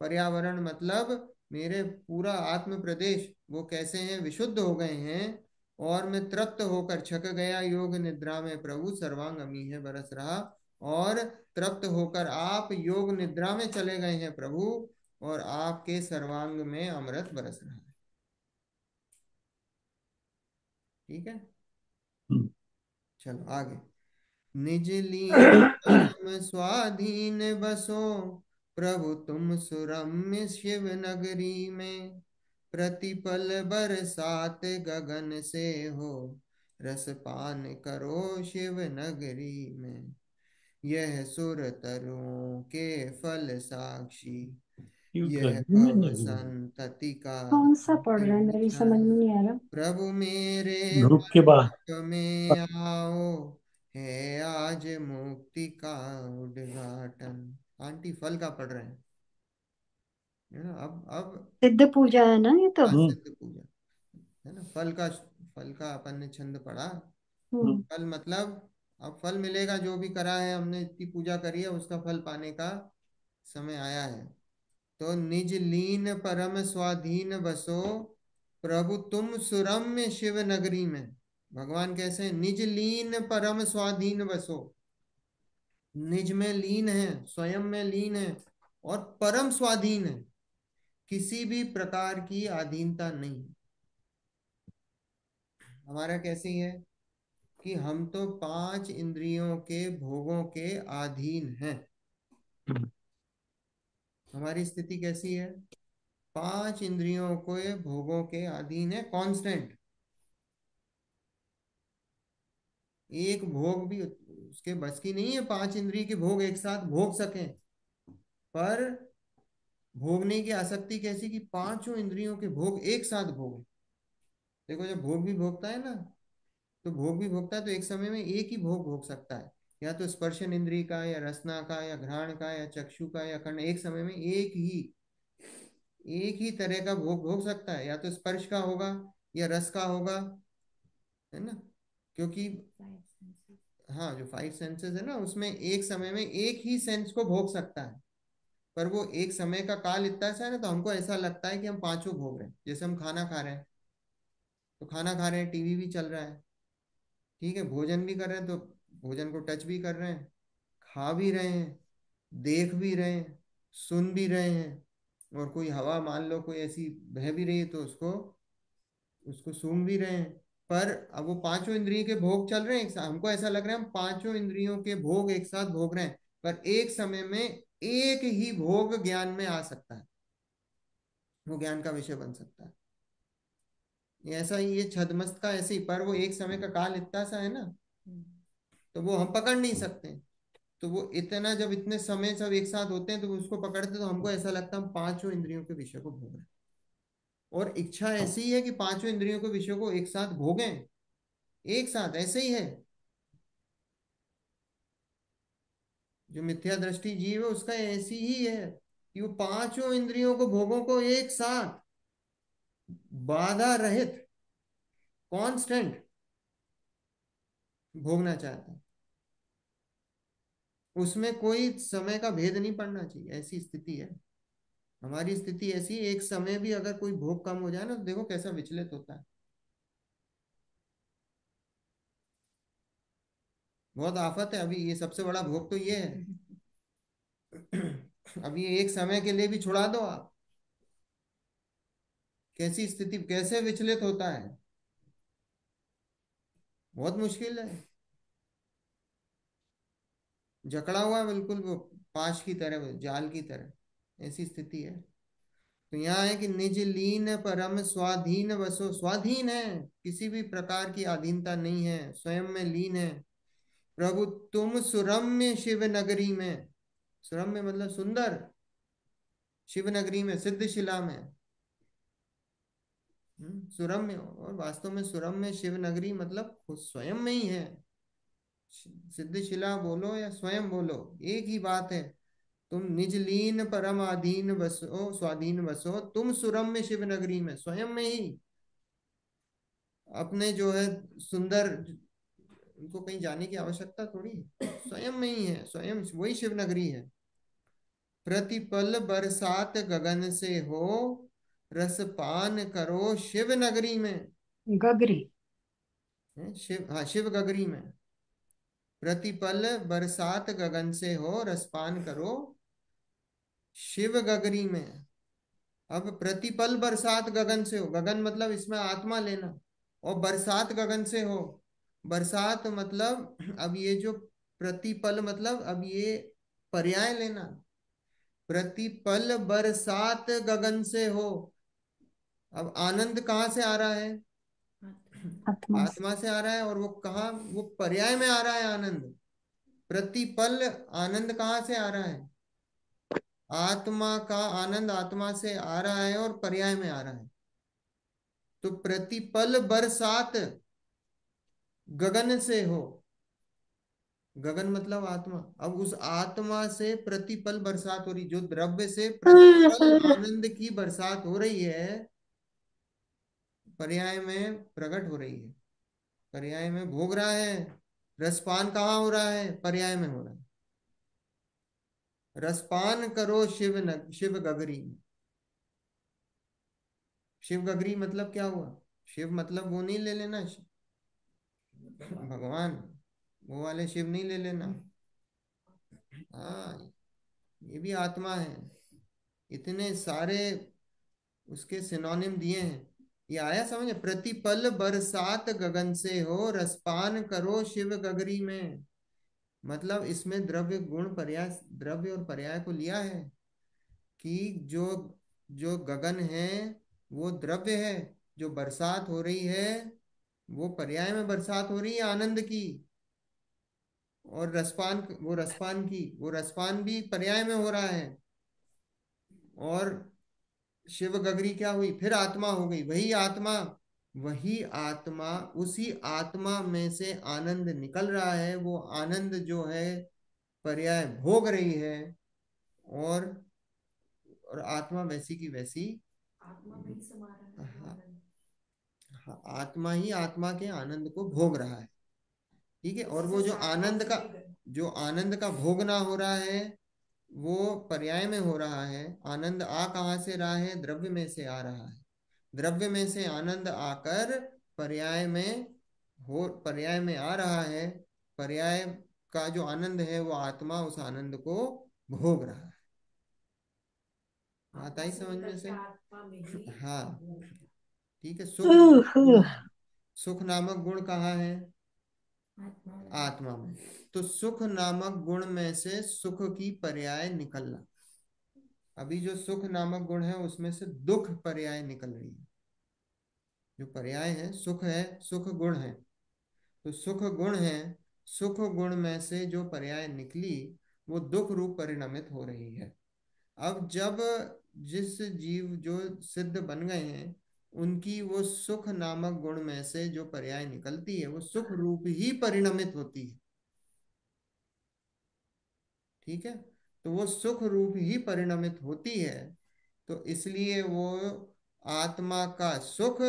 पर्यावरण मतलब मेरे पूरा आत्म प्रदेश वो कैसे हैं, विशुद्ध हो गए हैं। और मैं तृप्त होकर छक गया योग निद्रा में प्रभु सर्वांग अमी है बरस रहा। और तृप्त होकर आप योग निद्रा में चले गए हैं प्रभु, और आपके सर्वांग में अमृत बरस रहा है। ठीक है, हम्म। चलो आगे। निज लीन परम स्वाधीन बसो प्रभु तुम सुरम्य शिव नगरी में। प्रतिपल बरसात गगन से हो, रस पान करो शिव नगरी में। यह सुर तरुओं के फल साक्षी, ये यह गर्मी में भव लगी हुई है। संतति का कौन सा पढ़ रहा है, मेरी विचार। समझ में नहीं आ रहा। प्रभु मेरे धूप के बाद मंडप में आओ, है आज मुक्ति का उद्घाटन। आंटी फल का पढ़ रहे हैं, है ना। अब सिद्ध पूजा है ना ये तो। हाँ, हम्म। सिद्ध पूजा है ना। फल का अपन ने छंद पढ़ा। हम्म। फल मतलब अब फल मिलेगा, जो भी करा है हमने, इतनी पूजा करी है, उसका फल पाने का समय आया है। तो निज लीन परम स्वाधीन बसो प्रभु तुम सुरम्य शिव नगरी में। भगवान कैसे हैं, निज लीन परम स्वाधीन बसो। निज में लीन है, स्वयं में लीन है, और परम स्वाधीन है, किसी भी प्रकार की अधीनता नहीं। हमारा कैसे है कि हम तो 5 इंद्रियों के भोगों के अधीन हैं। हमारी स्थिति कैसी है, 5 इंद्रियों के भोगों के अधीन है, कांस्टेंट। एक भोग भी उसके बस की नहीं है, 5 इंद्रिय के भोग एक साथ भोग सकें। पर भोगने की आसक्ति कैसी कि 5 इंद्रियों के भोग एक साथ भोग। देखो, जब भोग भी भोगता है ना, तो भोग भी भोगता है तो एक समय में एक ही भोग भोग सकता है। या तो स्पर्शन इंद्रिय का, या रसना का, या घ्राण का, या चक्षु का, या कर्ण, एक समय में एक ही तरह का भोग भोग सकता है। या तो स्पर्श का होगा, या रस का होगा, है ना। क्योंकि फाइव सेंसेस। हाँ, जो 5 सेंसेस है ना, उसमें एक समय में एक ही सेंस को भोग सकता है। पर वो एक समय का काल इतना सा है ना, तो हमको ऐसा लगता है कि हम पांचों भोग रहे हैं। जैसे हम खाना खा रहे हैं, तो खाना खा रहे हैं, टीवी भी चल रहा है, ठीक है, भोजन भी कर रहे हैं, तो भोजन को टच भी कर रहे हैं, खा भी रहे हैं, देख भी रहे हैं, सुन भी रहे हैं, और कोई हवा मान लो कोई ऐसी बह भी रही है तो उसको उसको सूंघ भी रहे हैं। पर अब वो पांचों इंद्रियों के भोग चल रहे हैं एक साथ, हमको ऐसा लग रहा है हम पांचों इंद्रियों के भोग एक साथ भोग रहे हैं, पर एक समय में एक ही भोग ज्ञान में आ सकता है, वो ज्ञान का विषय बन सकता है। ये ऐसा ही, ये छद्मस्त का ऐसे ही, पर वो एक समय का काल इतना सा है ना, तो वो हम पकड़ नहीं सकते। तो वो इतना, जब इतने समय सब एक साथ होते हैं तो उसको पकड़ते तो हमको ऐसा लगता है हम पांचों इंद्रियों के विषय को भोग रहे हैं। और इच्छा ऐसी ही है कि पांचों इंद्रियों के विषयों को एक साथ भोगें, एक साथ ऐसे ही है। जो मिथ्या दृष्टि जीव है उसका ऐसी ही है कि वो पांचों इंद्रियों को भोगों को एक साथ बाधा रहित कांस्टेंट भोगना चाहता है। उसमें कोई समय का भेद नहीं पड़ना चाहिए, ऐसी स्थिति है। हमारी स्थिति ऐसी है, एक समय भी अगर कोई भोग कम हो जाए ना तो देखो कैसा विचलित होता है। बहुत आफत है। अभी ये सबसे बड़ा भोग तो ये है। अभी एक समय के लिए भी छुड़ा दो आप, कैसी स्थिति, कैसे विचलित होता है, बहुत मुश्किल है। जकड़ा हुआ है बिल्कुल, वो पाश की तरह, वो जाल की तरह, ऐसी स्थिति है। तो यहाँ है कि निज लीन परम स्वाधीन वसो, स्वाधीन है, किसी भी प्रकार की अधीनता नहीं है, स्वयं में लीन है। प्रभु तुम सुरम्य शिव नगरी में, सुरम्य मतलब सुंदर, शिव नगरी में, सिद्ध शिला में। सुरम्य, और वास्तव में सुरम्य शिव नगरी मतलब खुद स्वयं में ही है। सिद्ध शिला बोलो या स्वयं बोलो, एक ही बात है। तुम निज लीन परम आधीन बसो, स्वाधीन बसो, तुम सुरम्य शिव नगरी में, स्वयं में ही अपने जो है सुंदर, उनको कहीं जाने की आवश्यकता थोड़ी है, स्वयं में ही है, स्वयं वही शिव नगरी है। प्रतिपल बरसात गगन से हो, रस पान करो शिव नगरी में। गगरी। शिव, हाँ, शिव गगरी में। प्रतिपल बरसात गगन से हो, रसपान करो शिव गगरी में। अब प्रतिपल बरसात गगन से हो, गगन मतलब इसमें आत्मा लेना, और बरसात गगन से हो, बरसात मतलब अब ये जो प्रतिपल मतलब अब ये पर्याय लेना। प्रतिपल बरसात गगन से हो, अब आनंद कहाँ से आ रहा है? आत्मा से। आत्मा से आ रहा है, और वो कहाँ, वो पर्याय में आ रहा है आनंद। प्रतिपल आनंद कहाँ से आ रहा है? आत्मा का आनंद आत्मा से आ रहा है और पर्याय में आ रहा है। तो प्रतिपल बरसात गगन से हो, गगन मतलब आत्मा, अब उस आत्मा से प्रतिपल बरसात हो रही, जो द्रव्य से प्रतिपल आनंद की बरसात हो रही है, पर्याय में प्रकट हो रही है, पर्याय में भोग रहा है। रसपान कहाँ हो रहा है? पर्याय में हो रहा है। रसपान करो शिव गगरी में। शिव गगरी मतलब क्या हुआ? शिव मतलब वो नहीं ले लेना, भगवान, वो वाले शिव नहीं ले लेना। हाँ, ये भी आत्मा है। इतने सारे उसके सिनोनिम दिए हैं। ये आया समझ? प्रतिपल बरसात गगन से हो, रसपान करो शिव गगरी में। मतलब इसमें द्रव्य गुण पर्याय, द्रव्य और पर्याय को लिया है कि जो जो गगन है वो द्रव्य है, जो बरसात हो रही है वो पर्याय में बरसात हो रही है आनंद की, और रसपान, वो रसपान की, वो रसपान भी पर्याय में हो रहा है। और शिव गगरी क्या हुई? फिर आत्मा हो गई, वही आत्मा, वही आत्मा, उसी आत्मा में से आनंद निकल रहा है, वो आनंद जो है पर्याय भोग रही है। और आत्मा वैसी की वैसी, आत्मा में ही समा रहा है वो हाँ, आनंद। हाँ, आत्मा ही आत्मा के आनंद को भोग रहा है। ठीक है, और वो जैसे जो साकार आनंद से का, लेकर जो आनंद का भोगना हो रहा है वो पर्याय में हो रहा है। आनंद आ कहाँ से रहा है? द्रव्य में से आ रहा है। द्रव्य में से आनंद आकर पर्याय में हो, पर्याय में आ रहा है। पर्याय का जो आनंद है वो आत्मा उस आनंद को भोग रहा है। बात आई समझ में से? आत्मा में ही हाँ वो ठीक है। सुख नामक गुण, हम्म सुख नामक गुण कहाँ है? आत्मा में। आत्मा में। तो सुख नामक गुण में से सुख की पर्याय निकलना, अभी जो सुख नामक गुण है उसमें से दुख पर्याय निकल रही है। जो पर्याय है, सुख गुण है, तो सुख गुण है, सुख गुण में से जो पर्याय निकली वो दुख रूप परिणमित हो रही है। अब जब जिस जीव जो सिद्ध बन गए हैं उनकी वो सुख नामक गुण में से जो पर्याय निकलती है वो सुख रूप ही परिणमित होती है। ठीक है, तो वो सुख रूप ही परिणमित होती है, तो इसलिए वो आत्मा का सुख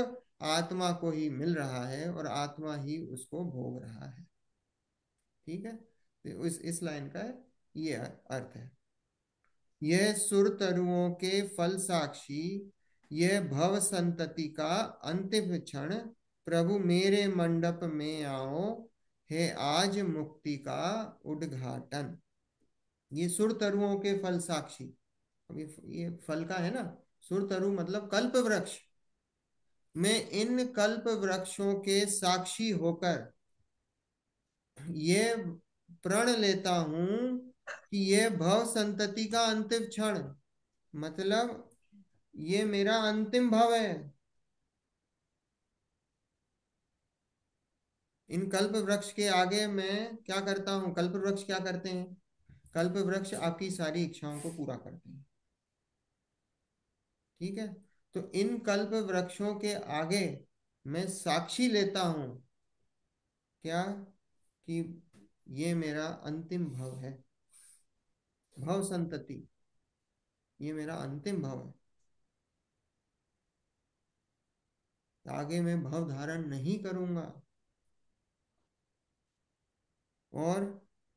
आत्मा को ही मिल रहा है और आत्मा ही उसको भोग रहा है। ठीक है, तो इस लाइन का ये अर्थ है। यह सुर तरुओं के फल साक्षी, यह भव संतति का अंतिम क्षण, प्रभु मेरे मंडप में आओ, है आज मुक्ति का उद्घाटन। ये सुर तरुओं के फल साक्षी, अब ये फल का है ना, सुर तरु मतलब कल्प वृक्ष। मैं इन कल्प वृक्षों के साक्षी होकर ये प्रण लेता हूं कि ये भव संतति का अंतिम क्षण, मतलब ये मेरा अंतिम भव है। इन कल्प वृक्ष के आगे मैं क्या करता हूँ? कल्प वृक्ष क्या करते हैं? कल्प वृक्ष आपकी सारी इच्छाओं को पूरा करते हैं। ठीक है, तो इन कल्प वृक्षों के आगे मैं साक्षी लेता हूं क्या? कि ये मेरा अंतिम भव है, भव संतति, ये मेरा अंतिम भव है, आगे मैं भव धारण नहीं करूंगा। और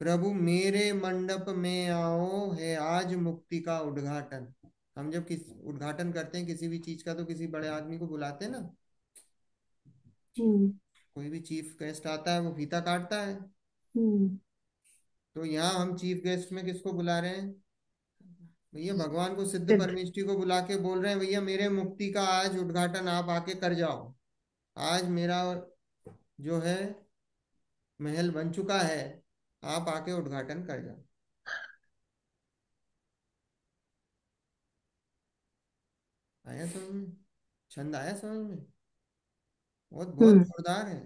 प्रभु मेरे मंडप में आओ, है आज मुक्ति का उद्घाटन। हम जब किस उद्घाटन करते हैं किसी भी चीज का तो किसी बड़े आदमी को बुलाते हैं ना, हम्म कोई भी चीफ गेस्ट आता है वो फीता काटता है। हम्म तो यहाँ हम चीफ गेस्ट में किसको बुला रहे हैं? भैया भगवान को, सिद्ध सिद्ध परमेष्टि को बुला के बोल रहे हैं भैया मेरे मुक्ति का आज उद्घाटन आप आके कर जाओ। आज मेरा जो है महल बन चुका है, आप आके उद्घाटन कर जाओ। आया समझ में? छंद आया समझ में? बहुत बहुत हम्म जोरदार है,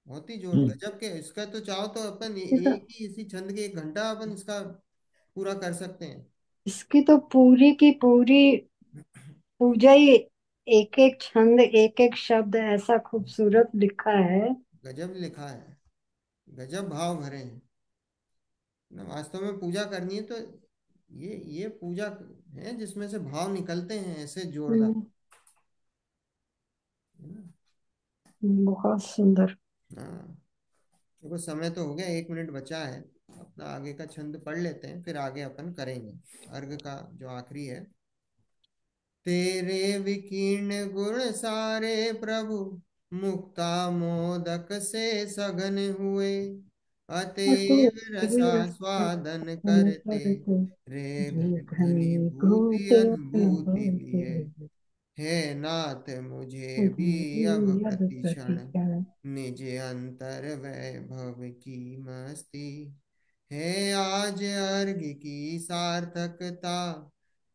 बहुत ही जोर हम्म गजब के। इसका तो चाहो तो अपन ये तो एक ही इसी छंद के 1 घंटा अपन इसका पूरा कर सकते हैं। इसकी तो पूरी की पूरी पूजा ही, एक एक छंद एक एक शब्द ऐसा खूबसूरत लिखा है। गजब लिखा है, गजब भाव भरे हैं ना। वास्तव में पूजा करनी है तो ये पूजा है जिसमें से भाव निकलते हैं ऐसे जोरदार, हम्म, है ना। बहुत सुंदर। हाँ, देखो समय तो हो गया, 1 मिनट बचा है, अपना आगे का छंद पढ़ लेते हैं फिर आगे अपन करेंगे। अर्घ का जो आखिरी है। तेरे विकीर्ण गुण सारे प्रभु, मुक्ता मोदक से सघन हुए, अतएव रसा स्वादन करते, रे घनीभूति अनुभूति लिए, हे नाथ मुझे भी अब प्रति क्षण, निज अंतर वैभव की मस्ती, है आज अर्घ की सार्थकता,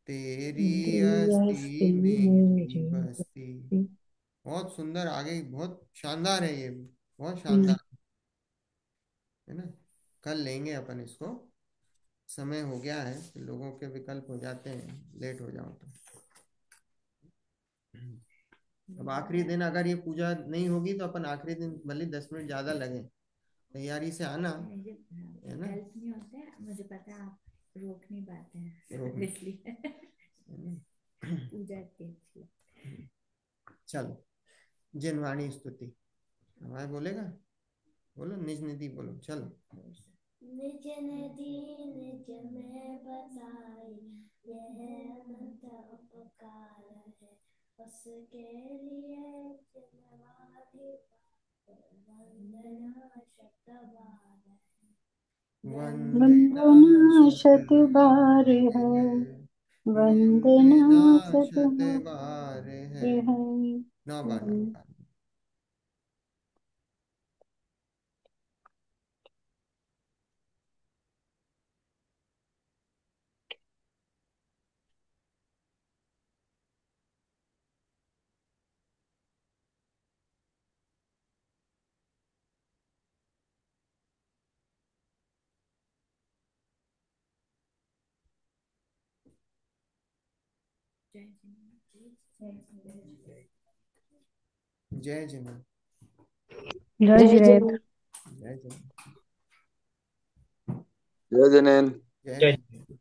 तेरी अस्ति मेरी बस्ती। बहुत सुंदर, आगे बहुत शानदार है ये भी, बहुत शानदार, है ना। कल लेंगे अपन इसको, समय हो गया है फिर लोगों के विकल्प हो जाते हैं, लेट हो जाओ तो। अब आखिरी दिन अगर ये पूजा नहीं होगी तो अपन आखिरी दिन भले 10 मिनट ज्यादा लगे, तैयारी से आना, मुझे है ना। विकल्प नहीं होते, मुझे पता है आप रोक नहीं पाते रोक हैं इसलिए पूजा इतनी अच्छी है। चलो, जिनवाणी स्तुति हमारे बोलेगा, बोलो निज निधि बोलो, चलो। निज नदी निज में बसाई, यह अनंत उपकार है, उसके लिए जिनवानी वंदना शब्द बार है। वंदना शत बार है, वंदना शत शतबार है। है। 9 बार 9 बार। जय जिनेन्द्र। जय जिनेन्द्र। जय जिनेन्द्र। जय जनेन। जय जय जिनेन्द्र।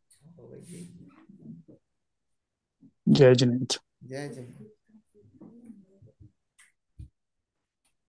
जय जिनेन्द्र। जय जिनेन्द्र।